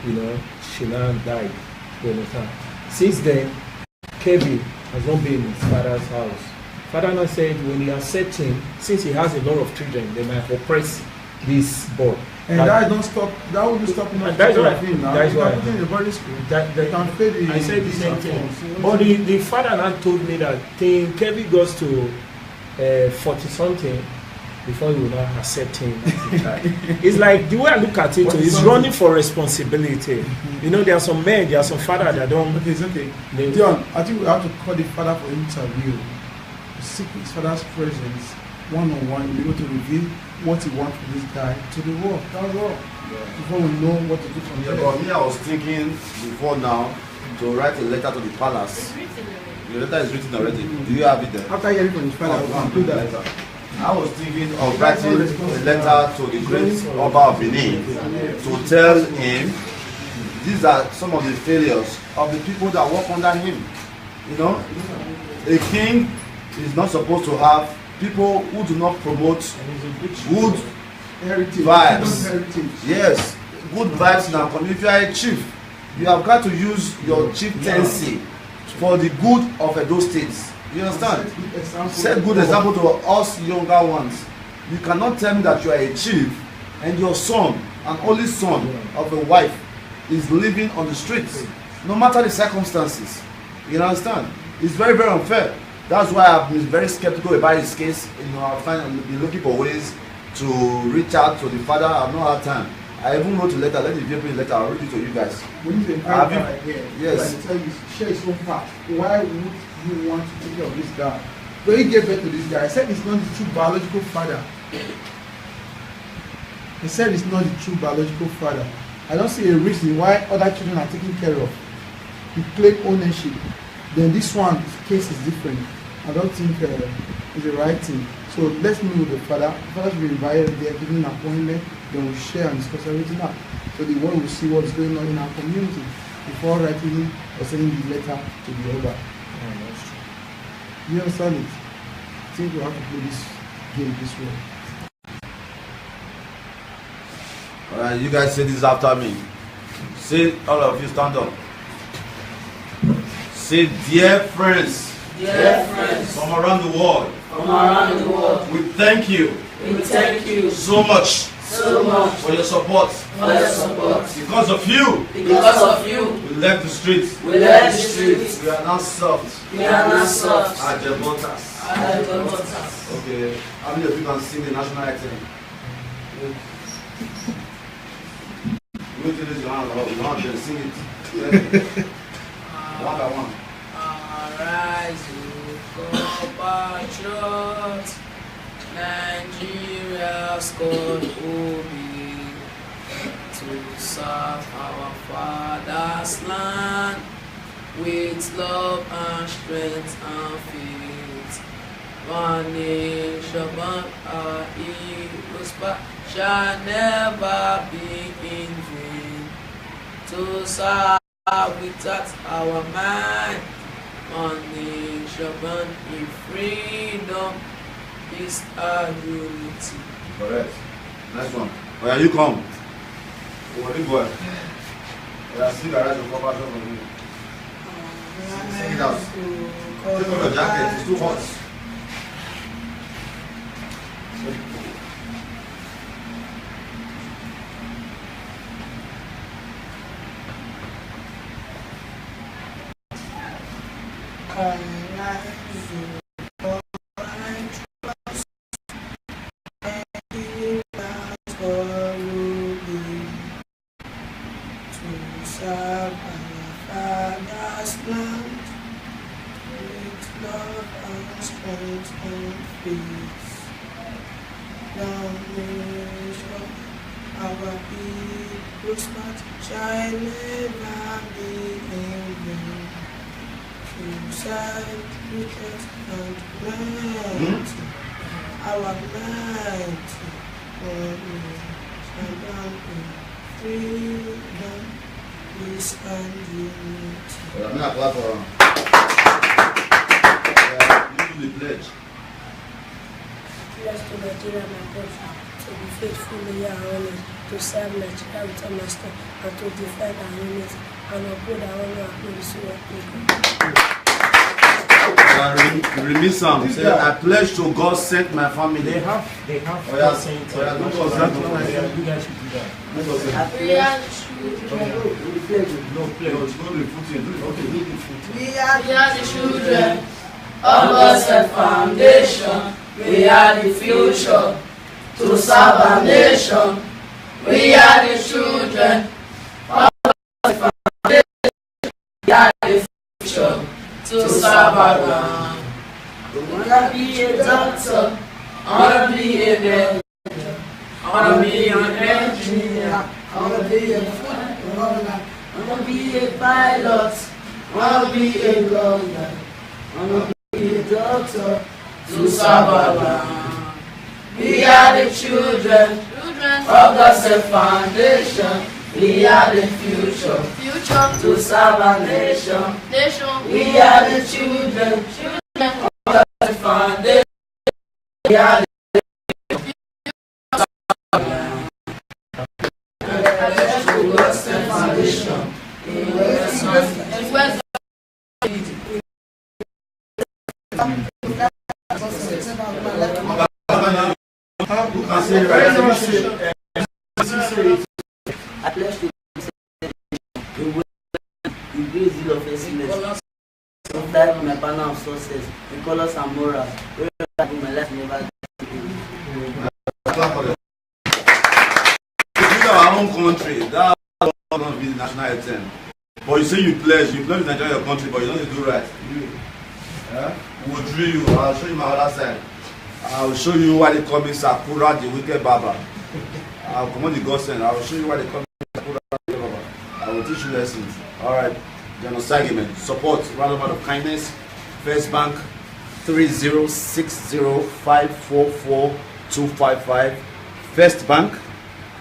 You know, she now died. You understand? Since then, Kevin has not been in his father's house. Father now said when he accepts him, since he has a lot of children, they might oppress this boy. And that don't stop. That wouldn't stop him. And that's why. Him now. That's You can why. put him in the boarding school. They can pay the. I said the same visa thing. for. But the father now told me that thing Kevin goes to 40 something before you will not accept him. It's like the way I look at it, he's running for responsibility. You know, there are some men, there are some fathers that don't. Okay, it's okay. Dion, I think we have to call the father for interview. Seek his father's presence, one-on-one, be able to reveal what he wants from this guy to the world. That's all. Before we know what to do from Yeah, there. but me, I was thinking before now to write a letter to the palace. It's written already. The letter is written already. Do you have it there? After hearing from his father, we can do that. Letter. I was thinking of writing a letter to the great Oba of Benin to tell him these are some of the failures of the people that work under him. You know, a king is not supposed to have people who do not promote good Heritage. vibes. Heritage. Yes, good vibes in our community. If you are a chief, you have got to use your chieftaincy for the good of those states. You understand? Set good example to us younger ones. You cannot tell me that you are a chief and your son, an only son of a wife, is living on the streets, no matter the circumstances. You understand? It's very, very unfair. That's why I've been very skeptical about his case. You know, I've been looking for ways to reach out to the father. I've not had time. I even wrote a letter. Let me give me a letter. I'll read it to you guys. We need to Have you- encourage here. Yes. Like, tell you, share his own part. Why would you want to take care of this guy? When he gave birth to this guy, he said it's not the true biological father. He said it's not the true biological father. I don't see a reason why other children are taken care of. You claim ownership. Then this one case is different. I don't think it's the right thing. So let's meet with the father. The father should be invited there, given an appointment. Then we'll share and discuss everything out. So the world will see what's going on in our community before writing or sending the letter to the other. Do you understand it? I think we have to play this game this way. Alright, you guys say this after me. Say, all of you stand up. Say, dear friends. Dear friends. From around the world. From around the world. We thank you. We thank you so much. So much for your support. For your support. Because of you. Because of you. We left the streets. We left the streets. We are now soft. We are now soft. Ajebotas. Ajebotas. Okay. How many of you can sing the national anthem? You will this your hand up. You want to sing it. One by one. Arise, O compatriots. Nigeria's called Obi to serve our father's land with love and strength and faith. One nation, our heroes shall never be in vain. To serve without our mind, one nation in freedom. Peace and unity. Correct. Next one. Oh yeah, you come. Oh, you boy. Oh yeah, sing around your cover shop for me. Sing it out. Take off your jacket. It's too hot. Shall never be in vain. To serve with and might, our might, and freedom, peace and unity. Well, I'm not clap for you do the pledge. Pledge to Nigeria, my country, to be faithful, loyal, and honest, to serve Nigeria with honesty, and to defend our unity, and uphold our honor and policy of people. Release some. Say, I pledge to God sent my family. They have oh, yeah. saying oh, yeah. you guys should do that. We are the children. No pledge. We are the children of God's foundation. We are the future to serve our nation. We are the children of God's foundation. We are the future to serve our land. I wanna be a doctor, I wanna be a vet, I wanna be an engineer, I wanna be a footballer, I wanna be a pilot, I wanna be a lawyer, I wanna be a doctor to serve our land. We are the children of God's foundation. We are the future to serve our nation. We are the children of God's foundation. We are the God's foundation. I pledge to increase the zeal of excellence, that my partner of success, the colors and morals, where my life never This is our own country. That's not going to be the national anthem. But you say you pledge to enjoy your country, but you don't do right. Yeah? We will drill you. I'll show you my other side. I will show you why they call me Sakura, the wicked Baba. I'll come on the godsend. I will show you why they call me Sakura. teach you lessons. All right, Dion Osagie, man. Support, roundabout of kindness. First Bank 3060544255. First Bank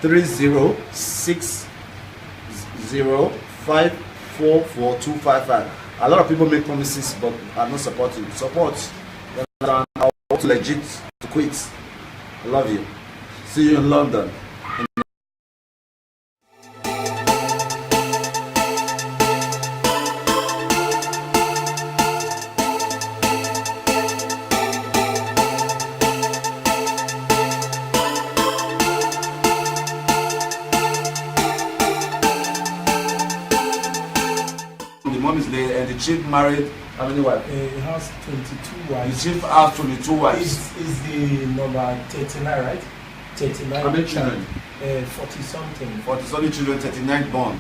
3060544255. A lot of people make promises but are not supporting. Support. I want to legit to quit. I love you. See you in London. The mom is late and the chief married how many wives? He has 22 wives. The chief has 22 wives. Is the number 39, right? 39. How many children? 40 something. 40 something children, 39 born.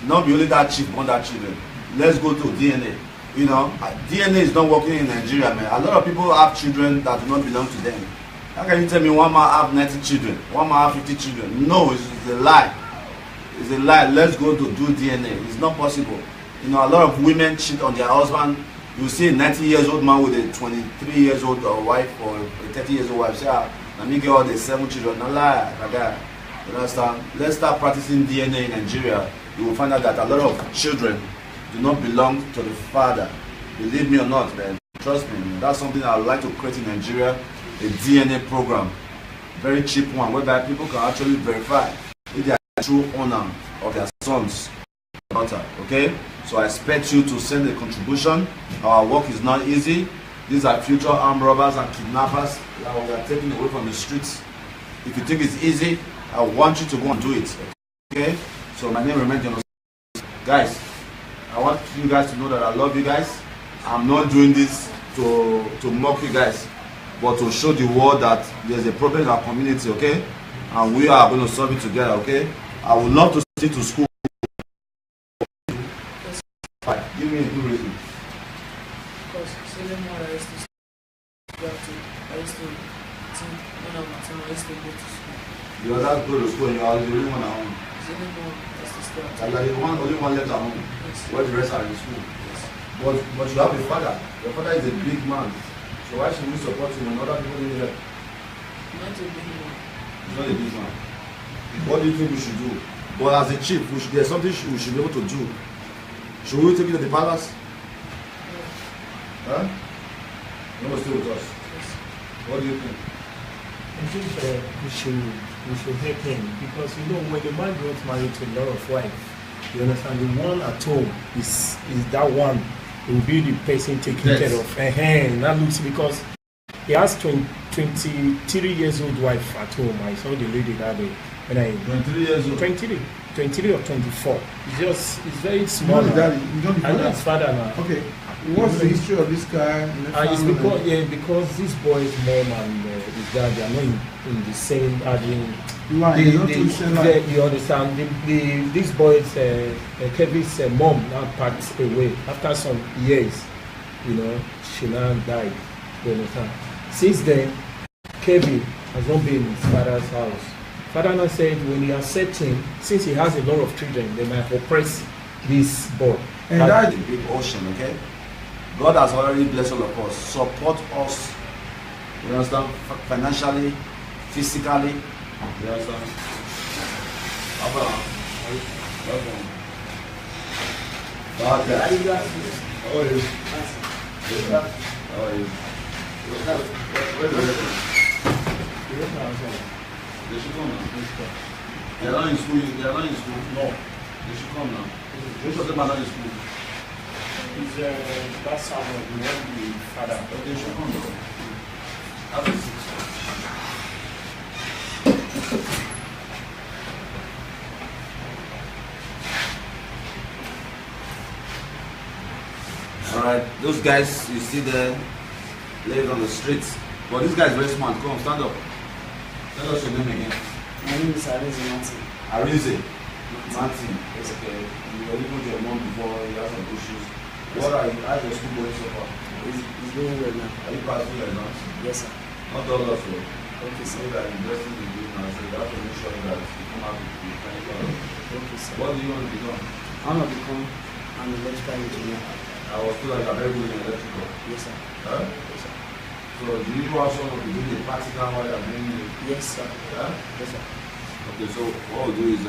Not be only that chief born that children. Let's go to DNA. You know, DNA is not working in Nigeria, man. A lot of people have children that do not belong to them. How can you tell me one man have 90 children, one man have 50 children? No, it's a lie. It's a lie. Let's go to do DNA. It's not possible. You know, a lot of women cheat on their husband. You see a 90 years old man with a 23 years old wife or a 30 years old wife. Say, let me get all the 7 children. No lie, like that. You understand? Let's start practicing DNA in Nigeria. You will find out that a lot of children do not belong to the father. Believe me or not, man. Trust me, man. That's something I would like to create in Nigeria. A DNA program. Very cheap one, whereby people can actually verify if they are the true owner of their sons or daughter. Okay? So I expect you to send a contribution. Our work is not easy. These are future armed robbers and kidnappers that we are taking away from the streets. If you think it's easy, I want you to go and do it. Okay? So my name remains Dion. Guys, I want you guys to know that I love you guys. I'm not doing this to mock you guys, but to show the world that there's a problem in our community, okay? And we are going to solve it together, okay? I would love to see to school. Give me a good reason. Because Osayomore, I used to think when I was I used to go to school. You are not go to school and you are the only one at home. Osayomore, I used to stay at And you are the only one left at home. Yes. Where the rest are in school. Yes. But you have a father. Your father is a big man. So why should we support him when other people need help? Not a big one. He's not a big man. What do you think we should do? But as a chief, there's something we should be able to do. Should we take it to the palace? Huh? You must stay with us. Yes. What do you think? I think we should help him because you know when the man gets married to a lot of wives, you understand the one at home is that one will be the person taking care of. That looks because he has 23 years old wife at home. I saw the lady that day when I 23 years old. 23 or 24. It's very small. You know I know his father now. Okay. What's the history of this guy? It's because this boy's mom and his dad they are not in the same line. You understand? This boy's Kevin's mom now passed away after some years. You know, she now died. You understand? Since then, Kevin has not been in his father's house. Father now said when he accepts him, since he has a lot of children, they might oppress this boy. And that's the big ocean, okay? God has already blessed all of us. Support us. You understand? Financially, physically. You understand? How are you? They should come now. They are not in school. They are not in school. No. They should come now. Most of them are not in school. Is that someone who won't be father? But they should come now. After 6. Alright, those guys you see there laid on the streets. But this guy is very smart. Come on, stand up. Tell us your name again. My name is Arize Martin. Arize Martin. It's okay. You were living with your mom before you had some issues. What are you? How's your school going so far? It's going well now. Are you passing your exams? Yes, sir. Not all of you. Okay, sir. So that investing in doing now, so you have to make sure that you come out with the financial. Okay, sir. What do you want to become? I want to become an electrical engineer. I was told that you are very good in electrical. Yes, sir. Huh? Yes, sir. So do you also want to do the practical while you are doing it? Yes, sir. Huh? Yes, sir. Okay, so what we'll do is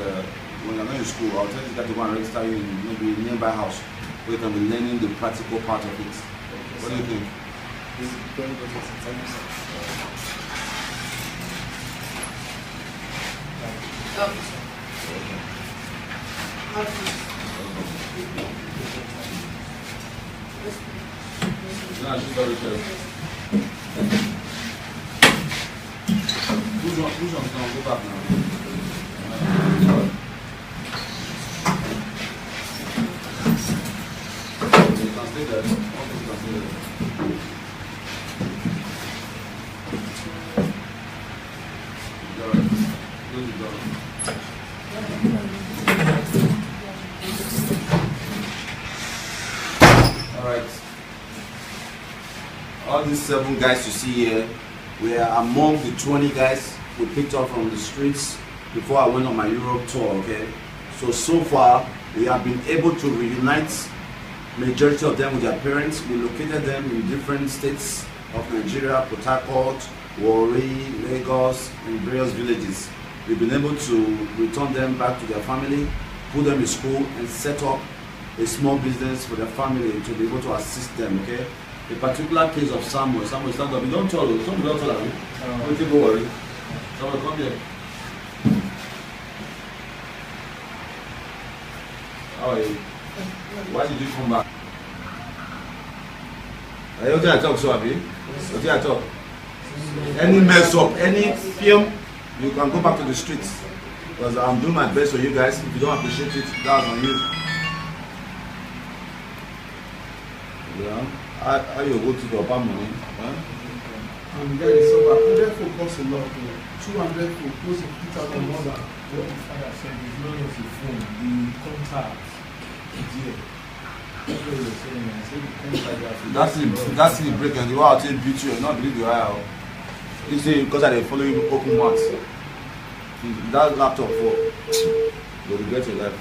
when you're not in school, I'll tell this guy to go and register you in maybe a nearby house where you can be learning the practical part of it. Okay, What do you think? This is very good. Thank you, sir. Okay, sir. No, she's got it. Who's on now? Go back now. You can stay there. Okay, you can stay there. Close the door. Alright. All these 7 guys you see here, we are among the 20 guys we picked up from the streets before I went on my Europe tour, okay? So far, we have been able to reunite majority of them with their parents. We located them in different states of Nigeria, Port Harcourt, Warri, Lagos, and various villages. We've been able to return them back to their family, put them in school, and set up a small business for their family to be able to assist them, okay? A particular case of Samuel, stand up. You don't tell us, don't tell us. Don't worry. Samuel, come here. How are you? Why did you come back? Are you okay? I talk so happy? Okay, I talk. Any mess up, any film, you can go back to the streets. Because I'm doing my best for you guys. If you don't appreciate it, that's on you. Yeah. How you go to the upper money? Huh? And then it's over 100 folk cost a lot. 200 folk close to 2,000 more than What the father said is not just the phone, the contact is there. That's what he was saying. I said the contact. That's the break, and the way I'll tell beat you, not believe the eye. You say because I follow you open mouth. That laptop for you regret your life.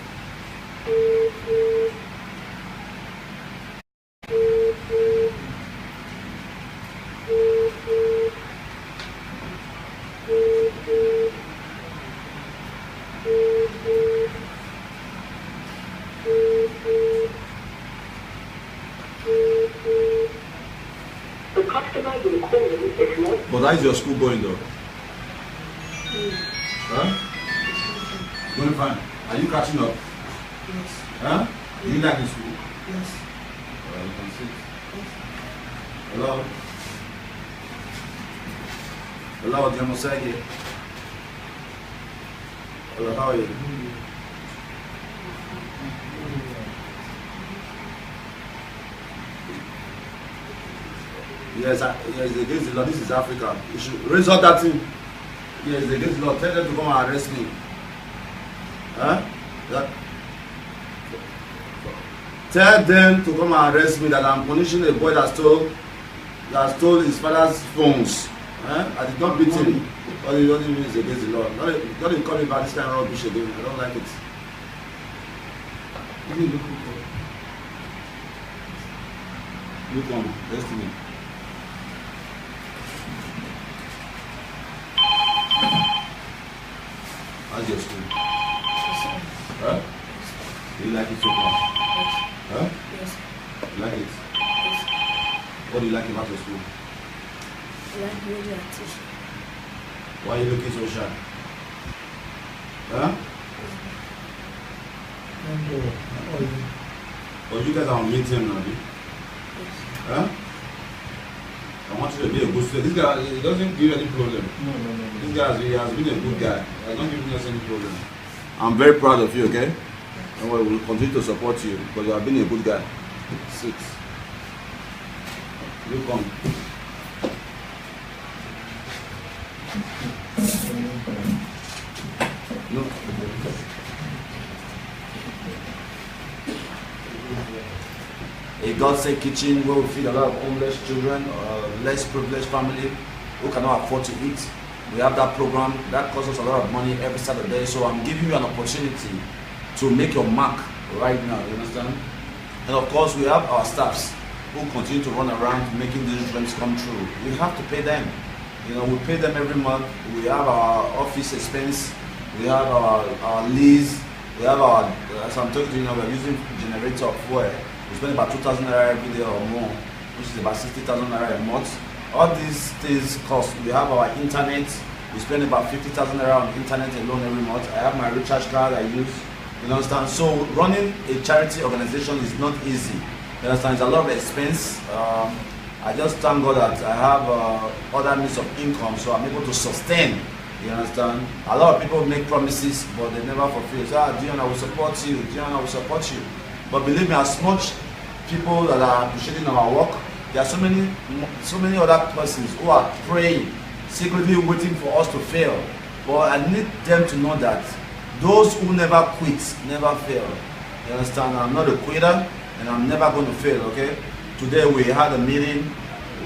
But how is your school going though? Huh? Going fine. Are you catching up? Yes. Huh? Do you like the school? Yes. You can sit. Hello? Hello, Dion Osagie. Hello, how are you? Yes, yes, against the law. This is Africa. You should raise up that thing. Yes, against the law. Tell them to come and arrest me. Huh? Tell them to come and arrest me that I'm punishing a boy that stole his father's phones. Huh? I did not beat him. All he doesn't mean is against the law. Don't even call me about this kind of rubbish again. I don't like it. What are you looking for? Look on, destiny. How's your school? Huh? Do you like it so far? Yes. Huh? Yes. You like it? Yes. What do you like about your school? I like the way they are teaching. Why are you looking so shy? Huh? But you guys are on meeting now, Yes. huh? I want you to be a good student. This guy, he doesn't give you any problem. No. This guy, he has been a good guy. He has not given us any problem. I'm very proud of you, okay? And we will continue to support you because you have been a good guy. Sit. You come. No. A God-sent kitchen where we feed a lot of homeless children, less privileged family who cannot afford to eat. We have that program that costs us a lot of money every Saturday. So I'm giving you an opportunity to make your mark right now, you understand? And of course, we have our staffs who continue to run around making these dreams come true. We have to pay them. You know, we pay them every month. We have our office expense. We have our lease. We have our, as I'm talking to you now, we're using generator of fuel. We spend about 2,000 naira every day or more, which is about 60,000 naira a month. All these things cost. We have our internet. We spend about 50,000 naira on internet alone every month. I have my recharge card I use. You understand? So running a charity organization is not easy. You understand? It's a lot of expense. I just thank God that I have other means of income, so I'm able to sustain. You understand? A lot of people make promises, but they never fulfill. So, Dion, I will support you. Dion, I will support you. But believe me, as much people that are appreciating our work, there are so many other persons who are praying, secretly waiting for us to fail. But I need them to know that those who never quit never fail. You understand? I'm not a quitter, and I'm never going to fail. Okay? Today we had a meeting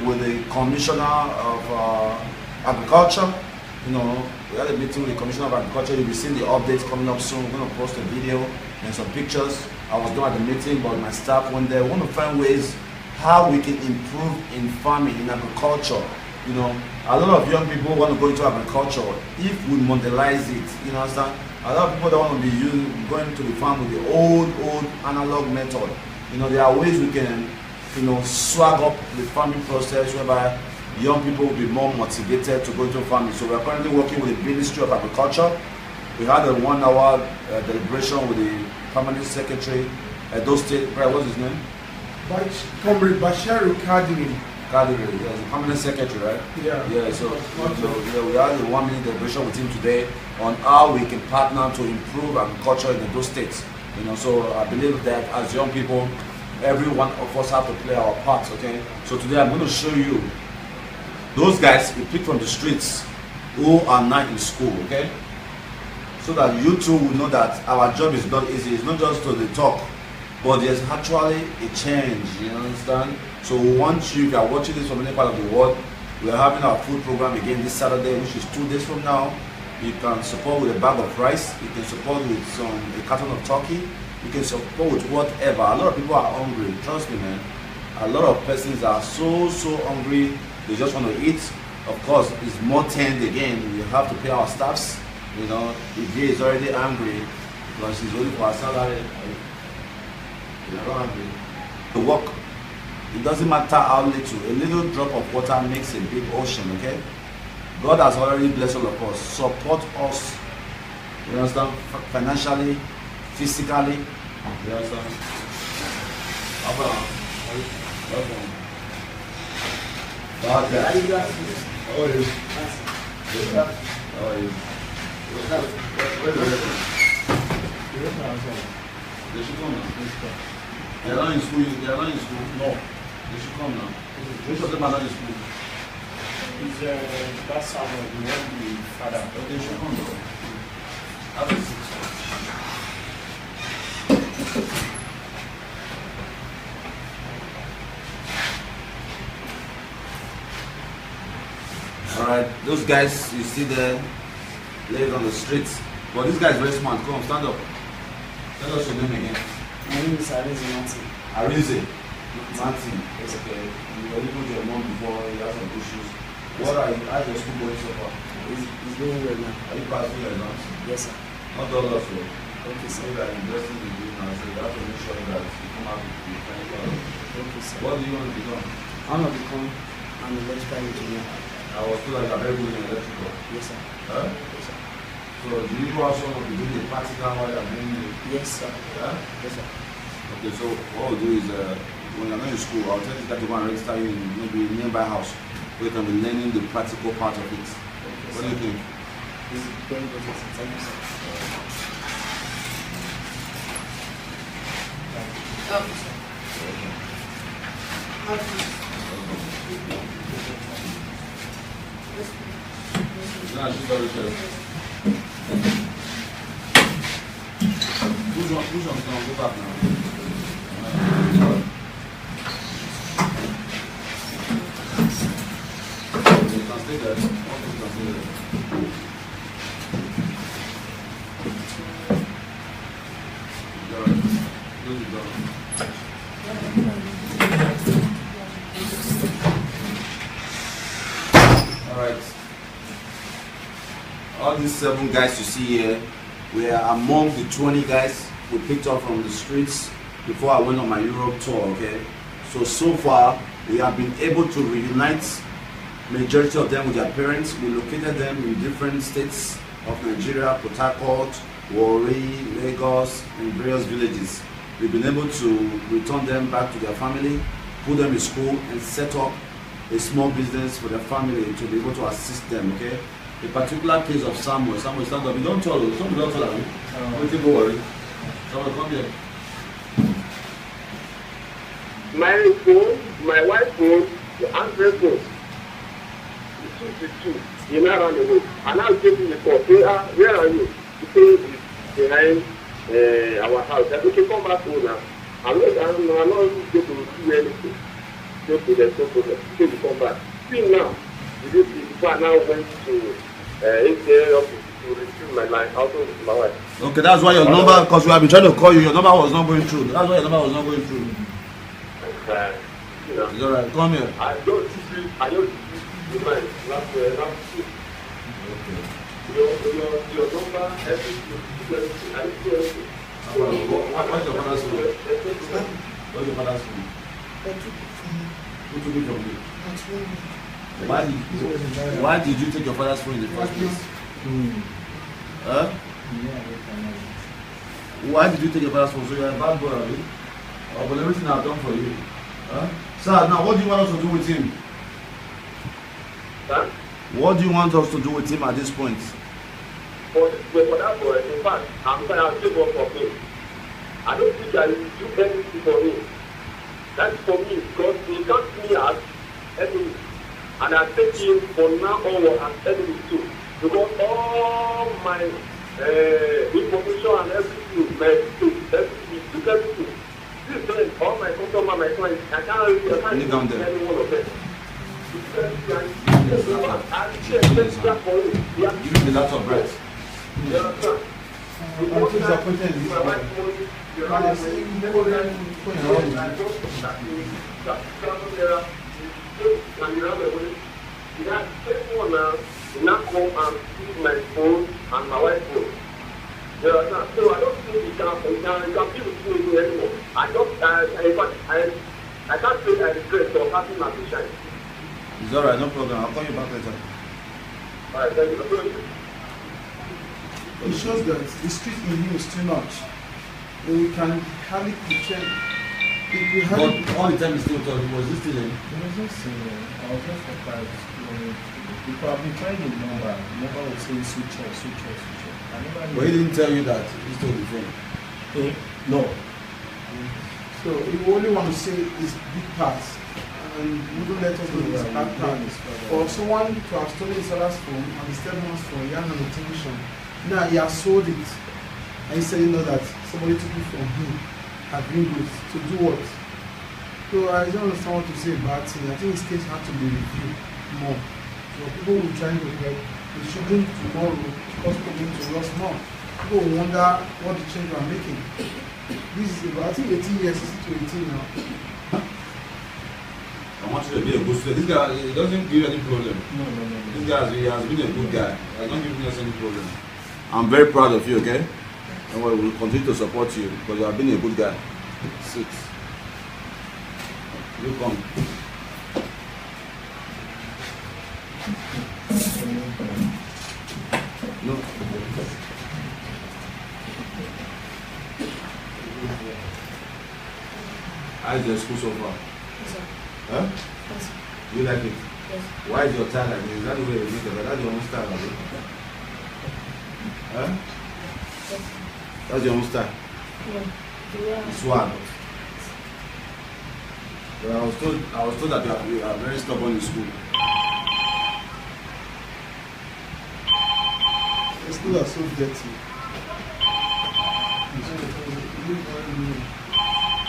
with the Commissioner of Agriculture. You know, we had a meeting with the Commissioner of Agriculture. You'll be seeing the updates coming up soon. We're going to post a video and some pictures. I was not at the meeting, but my staff went there. We want to find ways how we can improve in farming, in agriculture. You know, a lot of young people want to go into agriculture if we modelize it. You know, understand? A lot of people don't want to be going to the farm with the old analog method. You know, there are ways we can, you know, swag up the farming process whereby young people will be more motivated to go into farming. So we are currently working with the Ministry of Agriculture. We had a 1 hour deliberation with the Permanent Secretary at those state. Right, what's his name? Comrade Basharu Kadiri. Kadiri, yes, the Permanent Secretary, right? Yeah. Yeah, so we had a 1 minute deliberation with him today on how we can partner to improve agriculture in those states. You know, so I believe that as young people, every one of us have to play our part, okay? So today I'm going to show you those guys we pick from the streets who are not in school, okay? So that you too will know that our job is not easy. It's not just to the talk, but there's actually a change, you understand? So we want you, if you are watching this from any part of the world, we are having our food program again this Saturday, which is 2 days from now. You can support with a bag of rice, you can support with a carton of turkey, you can support with whatever. A lot of people are hungry, trust me, man. A lot of persons are so hungry, they just want to eat. Of course, it's more tend again. We have to pay our staffs. You know, if he is already angry because he's waiting for a salary, you're not angry. The work, it doesn't matter how little. A little drop of water makes a big ocean, okay? God has already blessed all of us. Support us, you understand, financially, physically. You understand? How are you? How are you? They should come now. They are not in school. They are not in school. No. They should come now. Which of them are not in school? Is that someone who won't be father? They should come now. After 6. Alright, those guys you see there laid on the streets. But this guy is very smart. Come on, stand up. Tell us your name again. My name is Arinze Martin. Arinze Martin. It's okay. You were living with your mom before you had some issues. What are you? How's your school going so far? It's going well now. Are you passing your exams? Yes, sir. Not all of you. Okay, sir. You are investing in you now, so you have to make sure that you come out with the financial. Okay, sir. What do you want to become? I want to become an electrical engineer. I was told like a very good in electrical. Yes, sir. Huh? Yes, sir. So do you also want to do the practical while you're doing it? Yes, sir. Yeah? Yes, sir. Okay, so what we'll do is when you're not in school, I'll tell you that to go and register you in maybe a nearby house where you can be learning the practical part of it. Okay, What do you think? This is very good. Thank you, sir. Okay, sir. No, she's very good. Who's on going to go back now? You can stay there. Okay, you can stay there. All right. Alright. All these 7 guys you see here, we are among the 20 guys we picked up from the streets before I went on my Europe tour, okay? So far, we have been able to reunite majority of them with their parents. We located them in different states of Nigeria, Port Harcourt, Warri, Lagos, and various villages. We've been able to return them back to their family, put them in school, and set up a small business for their family to be able to assist them, okay? A particular case of Samuel, stand up. You don't tell us, don't tell us. Don't worry. Samuel, come here. My phone, my wife's phone, the Android phone, the 262, you now run away. And I'll take you the call. Say, where are you? You say it's behind our house. I said, okay, come back home now. I'm not going to do anything. Just to the social, so you come back. See now, before I now went to ATA office to retrieve my line out of my wife. Okay, that's why your number, because we have been trying to call you, your number was not going through. That's why your number was not going through. You know, it's alright, come here. I don't see the line. Last week. Okay. Your number, everything. I didn't do anything. What's your father's phone? What's your father's phone? Who took it from you? Why did you take your father's phone in the first place? Huh? Why did you take your father's phone? So you're a bad boy, are you? Oh, but everything I've done for you. Huh? Sir, now what do you want us to do with him? Huh? What do you want us to do with him at this point? For that boy, in fact, I'm saying I'll take one for him. I don't think I will do anything for him. That's for me because he got me as enemy. And I take him from now onward as enemy too. Because all my information and everything, my everything, took everything. This day, all my customer, my clients, I can't really any one of them. I check that for you. Give me the laptop, right? Not come and use my phone and my wife's phone. So I don't think you can give it to me anymore. I can't say I regret or having my shine. It's alright, no problem. I'll call you back later. Alright, thank you. It shows that the street in him is too much. We can hardly pretend. But all the time he still talking, was he still in? He was not singing. I was just surprised. Because I've been trying the number. The number would say switch off. But he didn't tell you that he stole the phone? No. So we only want to say his big parts. And wouldn't let us know his bad part. For someone to have stolen his father's phone and the stepmom's phone, he had an attention. Now he has sold it. And he said, you know, that somebody took it from him. Agreed with to do what? So I don't understand what to say about it. I think his case has to be reviewed more. So people will try to help the children tomorrow because coming to us more. People will wonder what the change are making. This is about, I think 18 years, 16 to 18 now. I want you to be a good student. This guy, it doesn't give you any problem. No. This guy he has been a good guy. He has not given us any problem. I'm very proud of you, okay? And we will continue to support you because you have been a good guy. Sit. You come. No. How is your school so far? Yes, sir. Huh? Yes, sir. You like it? Yes. Why is your tie like this? Is that the way you make it? That's your own style, right? Huh? Yes. That's your own style. Yeah. It's one. Well, I was told that you are very stubborn in school. The school are so dirty.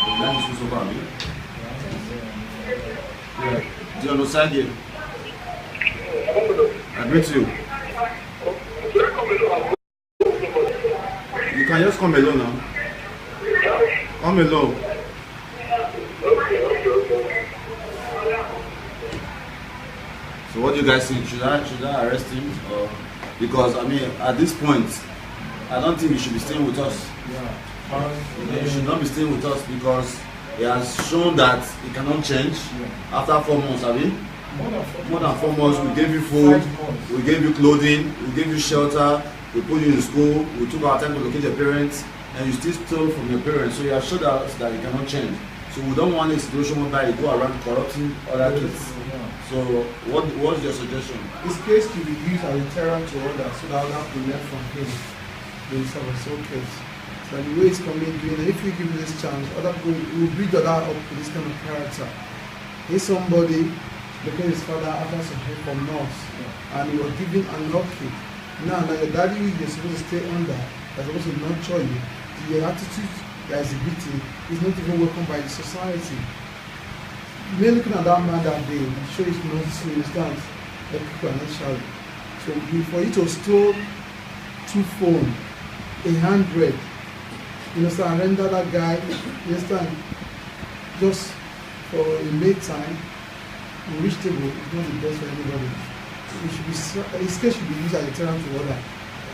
You like the school so far, right? Yeah. Dion, Osagie. I greet you. You can just come alone now. Come alone. So what do you guys think? Should I arrest him? Or because I mean at this point I don't think he should be staying with us. Yeah. He should not be staying with us because he has shown that he cannot change after 4 months, have you? More than 4 months, we gave you food, we gave you clothing, we gave you shelter, we put you in school, we took our time to locate your parents, and you still stole from your parents. So you have showed us that you cannot change. So we don't want a situation whereby you go around corrupting other kids. So what's your suggestion? His case to be used as a deterrent to others so that others will learn from him. There is our soul case. So the way it's coming doing, and if you give him this chance, other people will breed other up to this kind of character. He's somebody because his father after some help from North and he was given unlucky. Now your daddy you're supposed to stay under, that's supposed to nurture you. Your attitude that is exhibiting is not even welcomed by the society. Me looking at that man that day, it shows no understand that people are not shy. So for you to steal 2 phones, 100, you understand, render that guy, you understand, just for a late time, in which table is not the best for anybody. It should be, his case should be used as a deterrent to order.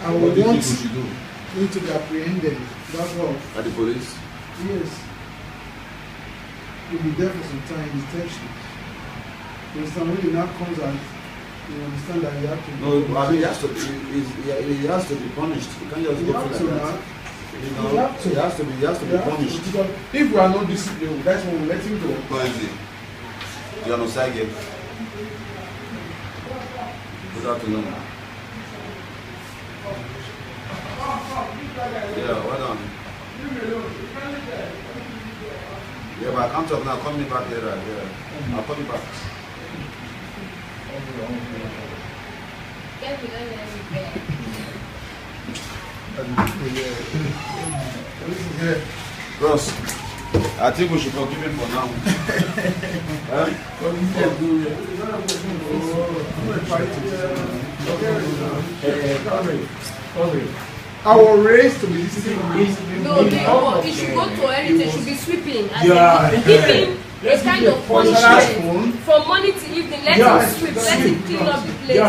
I would want him to be apprehended. That's all. At the police? Yes. He'll be there for some time in detention. You understand, when he now comes out, you understand that he has to be. No, I mean, he has to be punished. You can't just go through like that. You know, he has to be punished. If we are not disciplined, that's when we let him go. Dion Osagie. Good afternoon. Yeah, well done. Yeah, but I can't talk now. Call me back later. Yeah. I'll call you back. Ross, I think we should forgive him for now. I was raised to be disciplined. No, it should go to heritage. It should be sweeping. Give him a kind of punishment from morning to evening. Let him sweep. Let him clean up the place.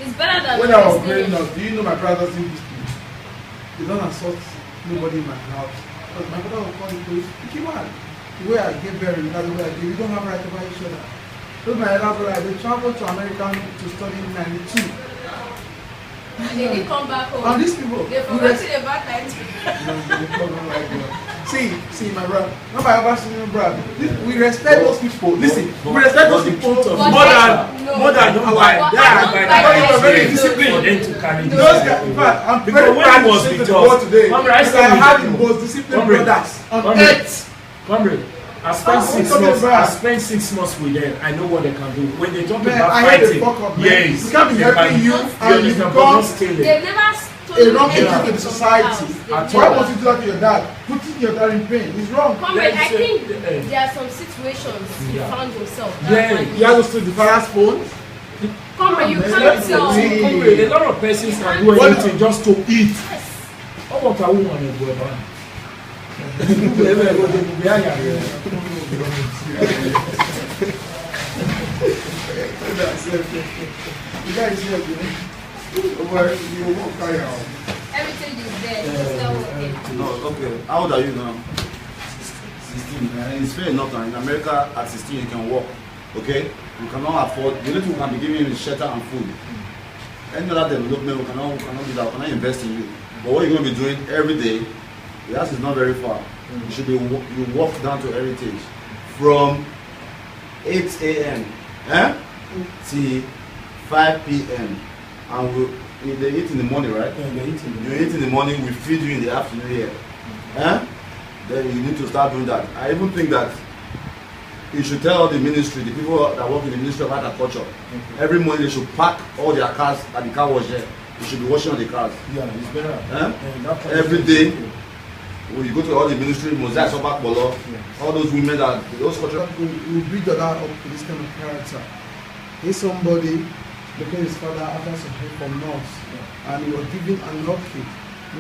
It's better than when I was growing up. Do you know my brothers in this place? They don't assault nobody in my house. Because my brother will call the police. Keep on. The way I get buried, that's the way I do. We don't have right over each other. Those my elder brother, they traveled to America to study in '92. And they didn't come back home. And these people, they forgot the bad night. See, my brother, not my other senior brother. We respect those people. Listen, we respect those people more than why. Yeah, you're very disciplined. Those guys, in fact, I'm very proud to say to the world today because I have the most disciplined brothers on earth. I spent 6 months with them. I know what they can do. When they talk about fighting, yes, we can't be helping you and you become they've never a wrong thing to the society. Why must you do that to your dad? Putting your dad in pain is wrong. Comrade, I think there are some situations you found yourself. Yeah, you have to steal the father's phone. Comrade, you can't tell. Comrade, a lot of persons can do anything just to eat. Oh, what a woman is going on. You guys here, you won't carry out. Everything is there. No, okay. How old are you now? 16. It's fair enough now. In America, at 16, you can walk. Okay? You cannot afford. The little can be giving you shelter and food. Any other development, we cannot do that. We cannot invest in you. But what you're going to be doing every day, the house is not very far. You should be you walk down to Heritage from 8 a.m. till 5 p.m. and they eat in the morning, right? Yeah, they eat in the morning. You eat in the morning, we feed you in the afternoon here. Then you need to start doing that. I even think that you should tell the ministry, the people that work in the Ministry of Agriculture, every morning they should park all their cars at the car wash there. You should be washing on the cars. Yeah, it's better. Every day. When you go to all the ministry, Mosaic, Sobak, Bolo, all those women that those cultures will breed that up to this kind of character. He's somebody because his father after some help from North and he was given unlucky.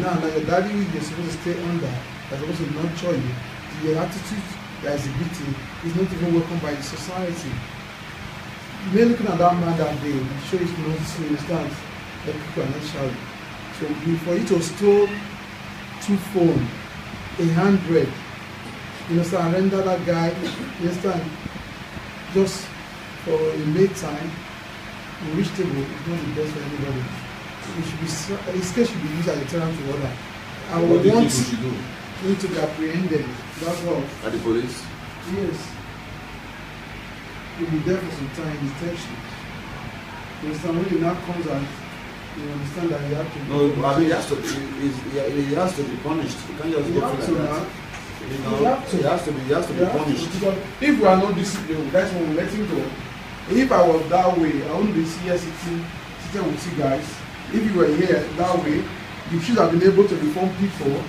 Now your daddy you're supposed to stay under, that's supposed to nurture you, the attitude they are exhibiting is not even welcomed by the society. You're looking at that man that day, it shows no understand that people are not shy. So for you to steal 2 phones, 100, you understand, render that guy, you understand, just for a late time, a rich table is not the best for anybody. It should be, his case should be used as a deterrent to order. I would want him to be apprehended. That's all. At the police? Yes. He'll be there for some time in detention. You understand, when he now comes out, you understand that he has to be. No, I mean, he has to be punished. You can't just go through like that. You know, he has to be punished. If we are not disciplined, that's when we let him go. If I was that way, I wouldn't be here sitting with you guys. If you were here that way, you should have been able to reform people.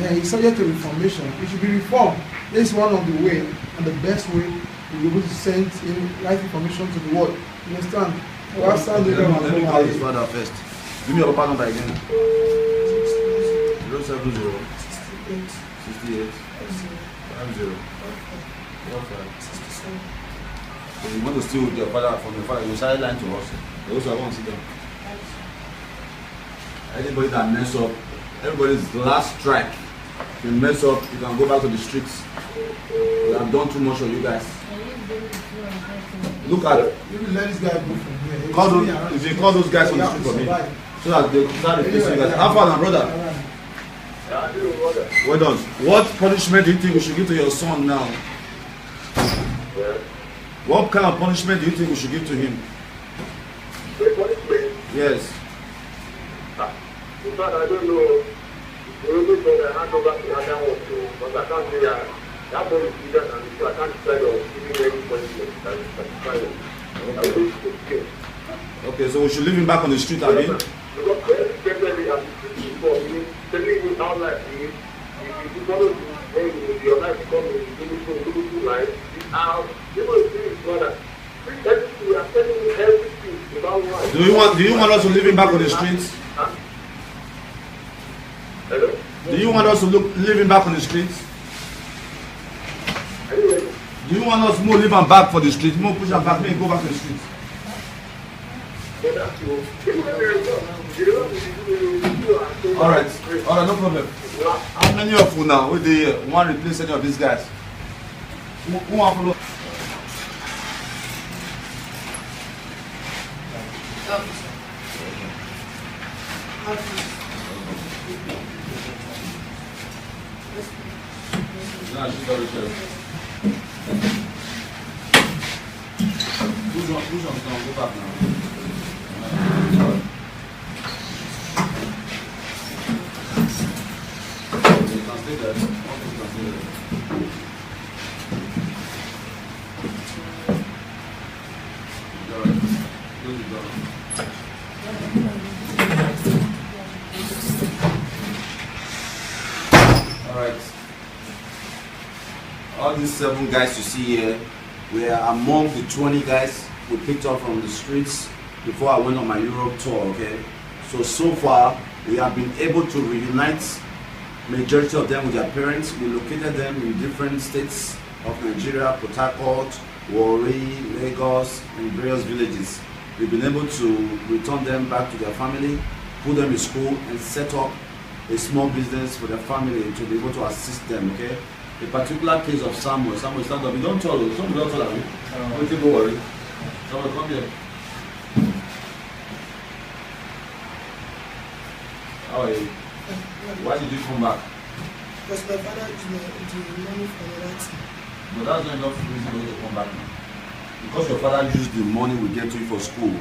He's subject to reformation. It should be reformed. This is one of the way and the best way to be able to send in right information to the world. You understand? Let me call his father first. Give me your papa number again. 070 68 50 15. You want to steal your father from your father, you started lying to us. They also want to sit down. Anybody that mess up, everybody's last strike. If you mess up, you can go back to the streets. We have done too much for you guys. Look at it. You will let this guy go from here. If you call those guys on the street for me, so that they start replacing you guys. How far now, brother? Well done. What punishment do you think we should give to your son now? What kind of punishment do you think we should give to him? Yes. In fact, I don't know. The only thing I hand over to the other one too, but I can't say that boy is bigger than me, so I can't decide on giving any punishment that is satisfying. Okay, so we should leave him back on the street, I mean? Because definitely as you speak before, telling me how life is, if you follow your life become a beautiful life, how people see his brother. Everything, you are telling me everything about life. Do you want us to leave him back on the streets? Huh? Hello? Do you want us to leave him back on the streets? Anyway. Do you want us to leave him back for the streets? More push him back, make him go back to the streets. Alright, no problem. How many of you now with the want to replace any of these guys? Who want to follow? Who's on go back now? You can stay there. You can stay there. Alright. All these 7 guys you see here were among the 20 guys we picked up from the streets before I went on my Europe tour, okay? So far, we have been able to reunite majority of them with their parents. We located them in different states of Nigeria, Port Harcourt, Warri, Lagos, and various villages. We've been able to return them back to their family, put them in school, and set up a small business for their family to be able to assist them, okay? A particular case of Samuel, stand up. You don't tell us, don't tell me. Don't worry. Samuel, come here. How are you? Why did you come back? Because my father used the money for that. But that's not enough reason for you to come back now. Because your father used the money we gave to you for school,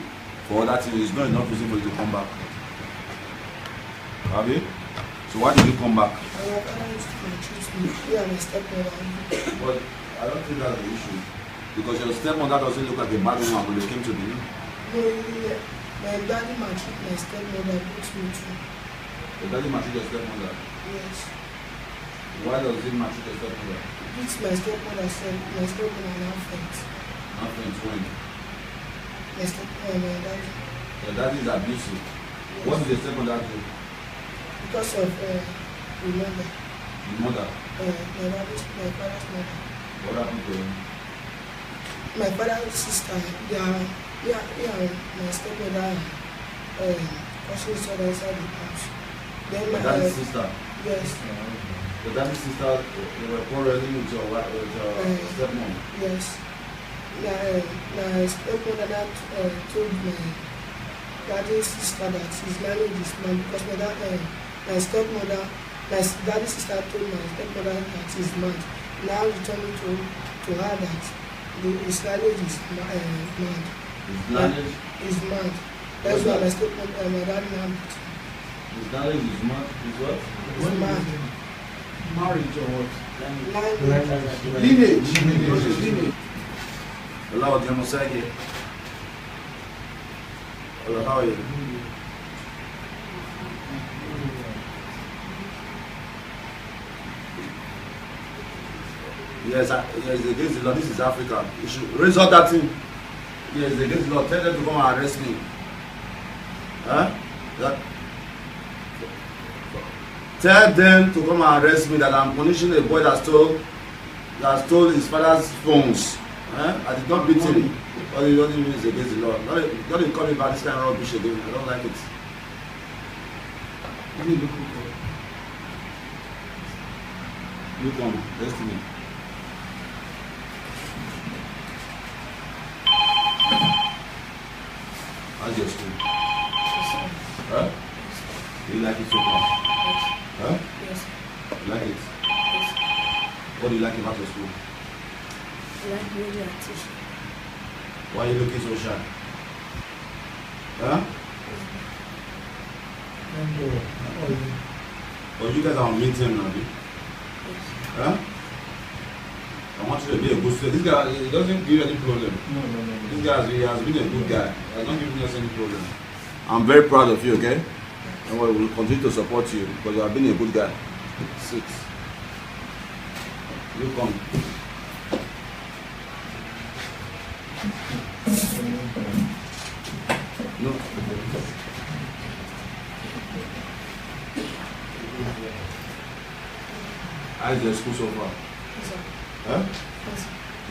for other things, it's not enough reason for you to come back. Have you? So why did you come back? My father used to maltreat me. Me and my stepmother. But I don't think that's the issue. Because your stepmother doesn't look like a bad woman when you came to me. No, my daddy maltreat my stepmother, beats me too. Your daddy maltreat your stepmother? Yes. Why does he maltreat your stepmother? Beats my stepmother, my stepmother now friends. Not friends when? My stepmother, my daddy. Your daddy is abusive. Yes. What did your stepmother do? Because of remember. His mother? My father's mother. What happened to him? My father's sister, my stepmother, causing each other inside the house. Then my daddy's sister? Yes. The daddy's sister, they were quarreling with your stepmom? Yes. My stepmother told my daddy's sister that his marriage is mad because my stepmother, my daddy's sister told my stepmother that he's mad. Now returning to her that his marriage is mad. His marriage is mad. That's why my stepmother, my dad now. His marriage is mad. Is what? It's mad. Marriage or what? Lineage. Hello, Dion Osagie. Hello, how are you? Yes, against the law. This is Africa. You should raise up that thing. Yes, against the law. Tell them to come and arrest me. Huh? Tell them to come and arrest me that I'm punishing a boy that stole his father's phones. I did not beat him. All he only means against the law. Don't call me about this kind of rubbish again. I don't like it. Look on, destiny. How's your school? Huh? Do you like it so far? Yes. Huh? Yes. You like it? Yes. What do you like about your school? I like radio and teaching. Why are you looking so shy? Huh? But you guys are on meeting now, Yes. huh? I want you to be a good student. This guy, he doesn't give you any problem. No. This guy he has been a good guy. He has not given us any problem. I'm very proud of you, okay? And we will continue to support you because you have been a good guy. Sit. You come. No. How's your school so far? Yes, sir. Huh? Yes.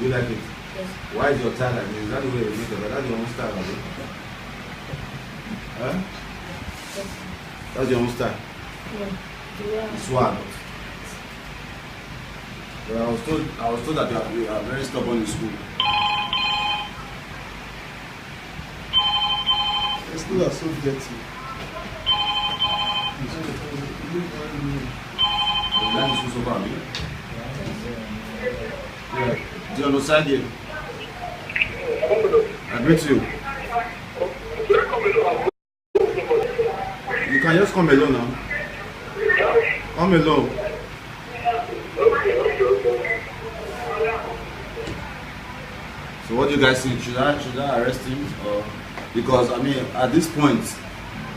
You like it? Yes. Why is your tie like this? Is that the way you make it? That's your own style, right? Huh? Yes. That's your own style. Yeah. Swag. But I was told that you are very stubborn in school. The school are so dirty. You like the school so far, man? Yeah. Dion Osagie. I greet you. You can just come alone now. Come alone. So what do you guys think? Should I arrest him or because I mean at this point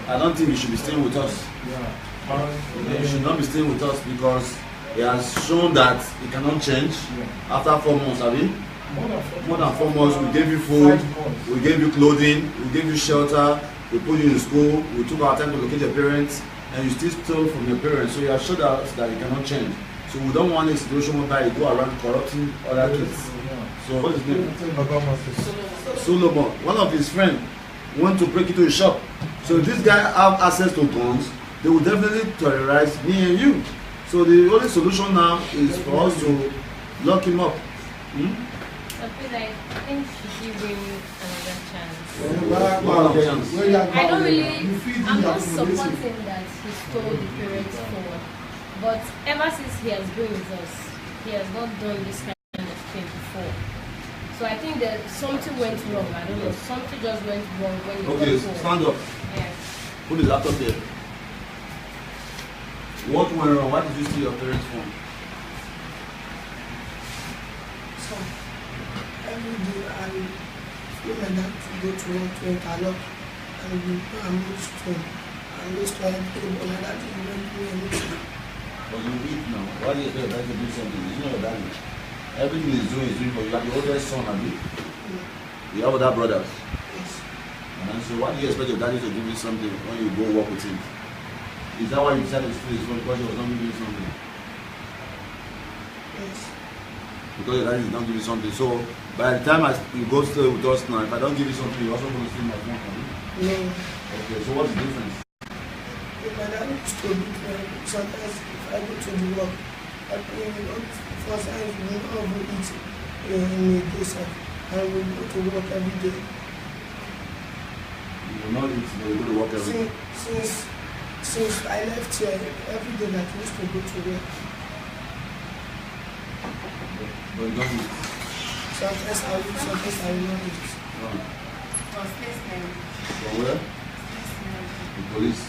I don't think he should be staying with us. Yeah. He should not be staying with us because he has shown that he cannot change after 4 months, have you? More than 4 months, we gave you food, we gave you clothing, we gave you shelter, we put you in school, we took our time to locate your parents, and you still stole from your parents. So you have showed us that you cannot change. So we don't want a situation whereby you go around corrupting other kids. So what is his name? Solomon. One of his friends went to break into his shop. So if this guy have access to guns, they will definitely terrorize me and you. So the only solution now is for us to lock him up. I feel like I think she give him another chance. I don't really, I'm not supporting that he stole the parents' phone. But ever since he has been with us, he has not done this kind of thing before. So I think that something went wrong. I don't know. Something just went wrong when he Okay, got home. stand up. Yeah. Put the laptop there. What went wrong? Why did you steal your parents' phone? So every day I look my dad to go to work to interlock and we go and move stone and those to everything, but my dad didn't do anything. But you eat now. Why do you expect your dad to do something? It's not your daddy. Everything he's doing, but you are the oldest son, have you? You have other brothers. Yes. And so why do you expect your daddy to give you something when you go work with him? Is that why you decided to steal his phone because he was not giving you something? Yes. Because your daddy did not give you something. So by the time you go stay with us now, if I don't give you something, you're also going to steal my phone from me. No. Okay, so what's the difference? If my dad used to beat me, sometimes if I go to the work, I pay him up for times we don't have to eat in a day, sir. I will go to work every day. You will not eat, but you go to work every day. Since I left here, every day that I used to go to work. But you don't eat. Sometimes I will, sometimes I will not eat. From where? The police.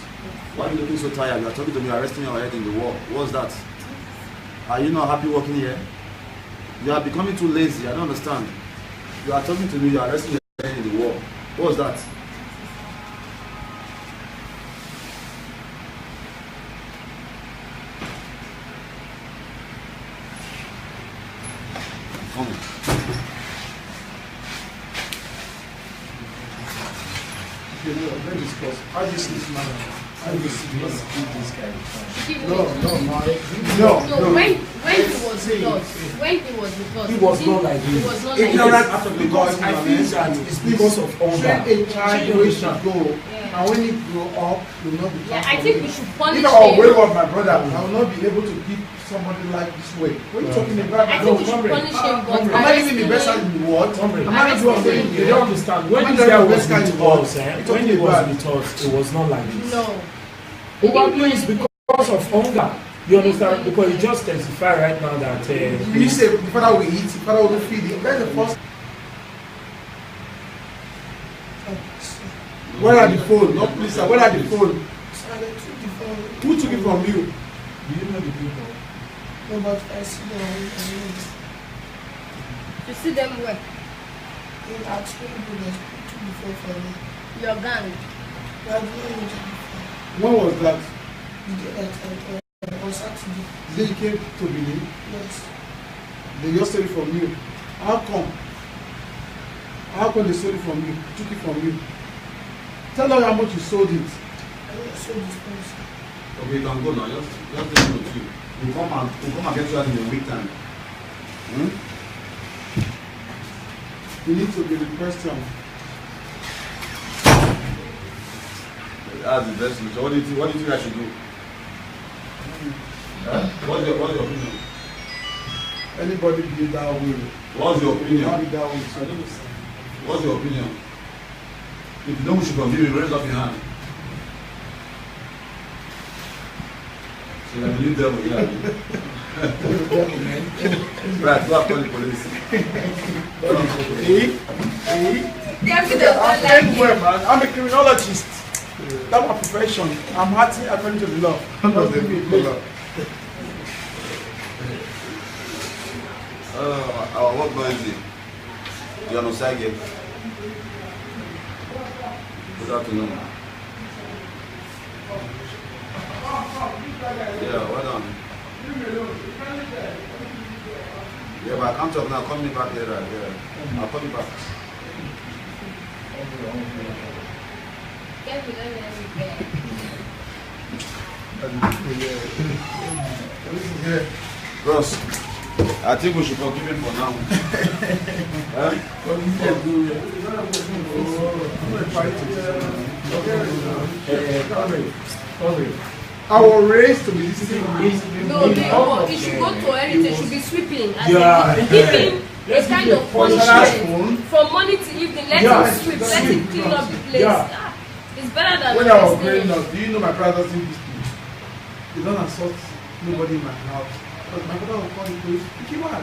Why are you looking so tired? You are talking to me, arresting your head in the wall. What's that? Are you not happy working here? You are becoming too lazy. I don't understand. You are talking to me, you are arresting your head in the wall. What's that? Come on. Let's discuss. How do you see this man? How do you see this guy? No. When he was with us, He was not like he this. was not Ignorant like out of the Because I feel that it's because of train hunger. a child the way he should go, Yeah. and when he grow up, he will not be. Yeah, I think we should punish If I will him. wake up my brother, I will not be able to keep somebody like this way. What are you talking about? I think we should punish him, but I'm not even the best arresting in him. the world. I'm not even doing They anything. don't understand. When I'm this not guy the was best guy in with the world. us, You're when talking he was about- with us, it was not like this. No. Probably it's because of hunger. You understand? Because he just testified right now that You say the father will eat, the father will feed him. That's the first. Where are the phone? Not please, sir. Where are the phone? So I took the phone. Who took it from you? Do you know the people? No, but I see them on You see them where? in at school, they took the phone from me. Your gang. They are doing it before. When was that? The day that on Saturday. The day you came to Benin? Yes. They just stole it from you. How come? How come they stole it from you? Took it from you? Tell them how much you sold it. I don't show this person. Okay, you can go now. Just take me with you. We'll come and get you out in a week time. You need to be the question. That's the best solution. What do you think I should do? What's your opinion? Anybody be that way. What's your Not opinion? be that way. So What's your opinion? If you know we should forgive you, raise up your hand. So I believe devil, yeah. Right, go and call the police. I'm a criminologist. That's my profession. I'm acting according to the law. Our work noisy. Dion Osagie. Good afternoon. Yeah, well done. Yeah, but I can't talk now. Call me back later. Yeah. I'll call you back. Ross, I think we should forgive him for now. I was raised to be disciplined. No, he should go to heritage, should be sweeping. Yeah. Give him a kind of punishment phone. from morning to evening. Let him sweep, let him clean up the place. Yeah. It's better than When I was arresting growing him. up, do you know my brothers in this place? They don't assault nobody in my house. Because my brother will call the police. Keep on.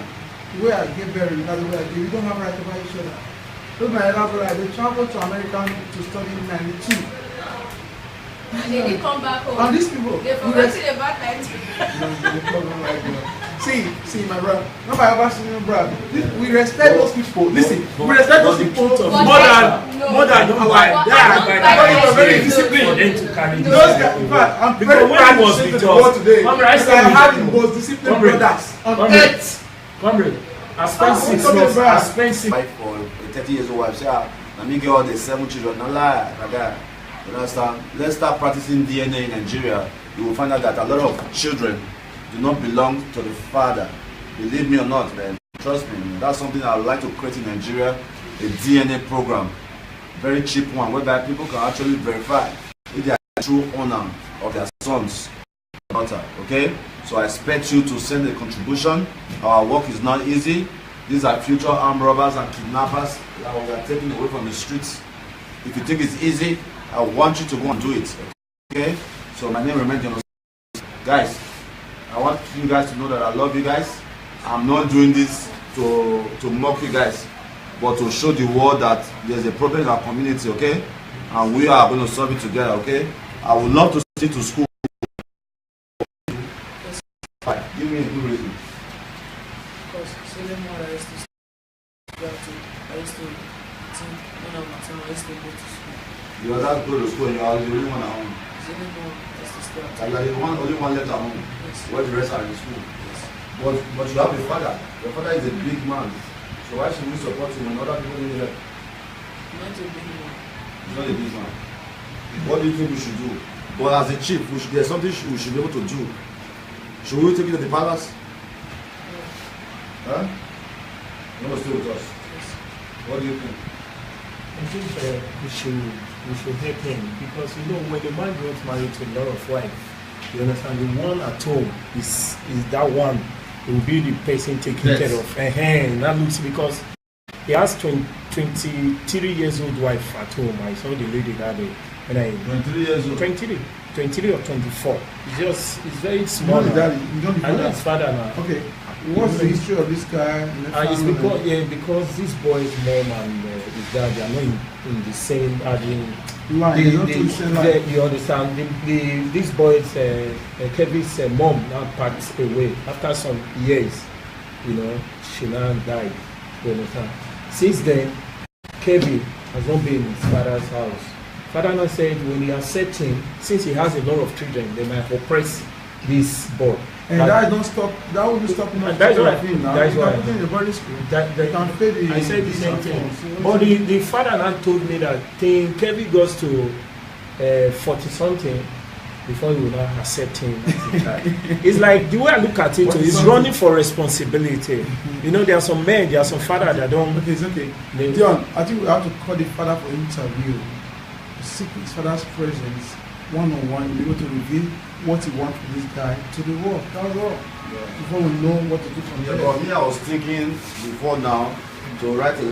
The way I get buried, that's the way I do. We don't have right over each other. Those my elder brother, they traveled to America to study in 92. And they didn't come back home. And these people, They forgot about that. See, my brother. Not my ever seen your brother. We respect those people. Listen, we respect those people more than our dad. They were very disciplined. Those guys, in fact, I'm very proud to say to the world today because I have the most disciplined brothers on earth. I spent 6 months. I spent 6 Wife for a 30 years old wife, say, let me get all the 7 children. No lie, like that. You understand? Let's start practicing DNA in Nigeria. You will find out that a lot of children do not belong to the father. Believe me or not, man. Trust me, man. That's something I would like to create in Nigeria, a DNA program. Very cheap one, whereby people can actually verify if they are the true owner of their sons or daughter, okay? So I expect you to send a contribution. Our work is not easy. These are future armed robbers and kidnappers that we are taking away from the streets. If you think it's easy, I want you to go and do it, okay? So my name remains Dion. Guys, I want you guys to know that I love you guys. I'm not doing this to mock you guys, but to show the world that there's a problem in our community, okay? And we are going to solve it together, okay? I would love to see to school. Give me a good reason. Because Osayomore, I used to think when I'm at home, I used to go to school. You are not going to school and you are the only one at home. Osayomore, I used to stay at And you are the only one left at home. Yes. Where the rest are in school. Yes. But you have a father. Your father is a big man. So why should we support him when other people need help? Not a big one. He's not a big man. What do you think we should do? But as a chief, there's something we should be able to do. Should we take it to the palace? Huh? You want to stay with us? Yes. What do you think? I think we should help him because you know when the man gets married to a lot of wives, you understand the one at home is that one who will be the person taking Yes. care of. That looks because he has 23 years old wife at home. I saw the lady that day when I 23 years old. 23 or 24. It's very small. You know the daddy, you know the I know father. his father now. Okay, what's the history of this guy? In the It's family? because this boy's mom and his dad they are not in the same Line, they don't do the same line. you understand this boy's Kevin's mom now passed away after some years. You know, she now died. You understand? Since then, Kevin has not been in his father's house. Father now said when he accepts him, since he has a lot of children, they might oppress this boy. And that don't stop. That wouldn't stop him. And that's why. That's why. Put him in the boarding school. They can pay the. I said the same fees thing. and so But the father now told me that thing Kevin goes to 40 something before you will not accept him as a child. It's like the way I look at it, he's running for responsibility. You know, there are some men, there are some fathers that don't. Okay, it's okay. Dion, I think we have to call the father for interview. Seek his father's presence one-on-one, be able to reveal what he wants from this guy to the world. That's all. Yeah. Before we know what to do from Yeah, there. but me, I was thinking before now to write a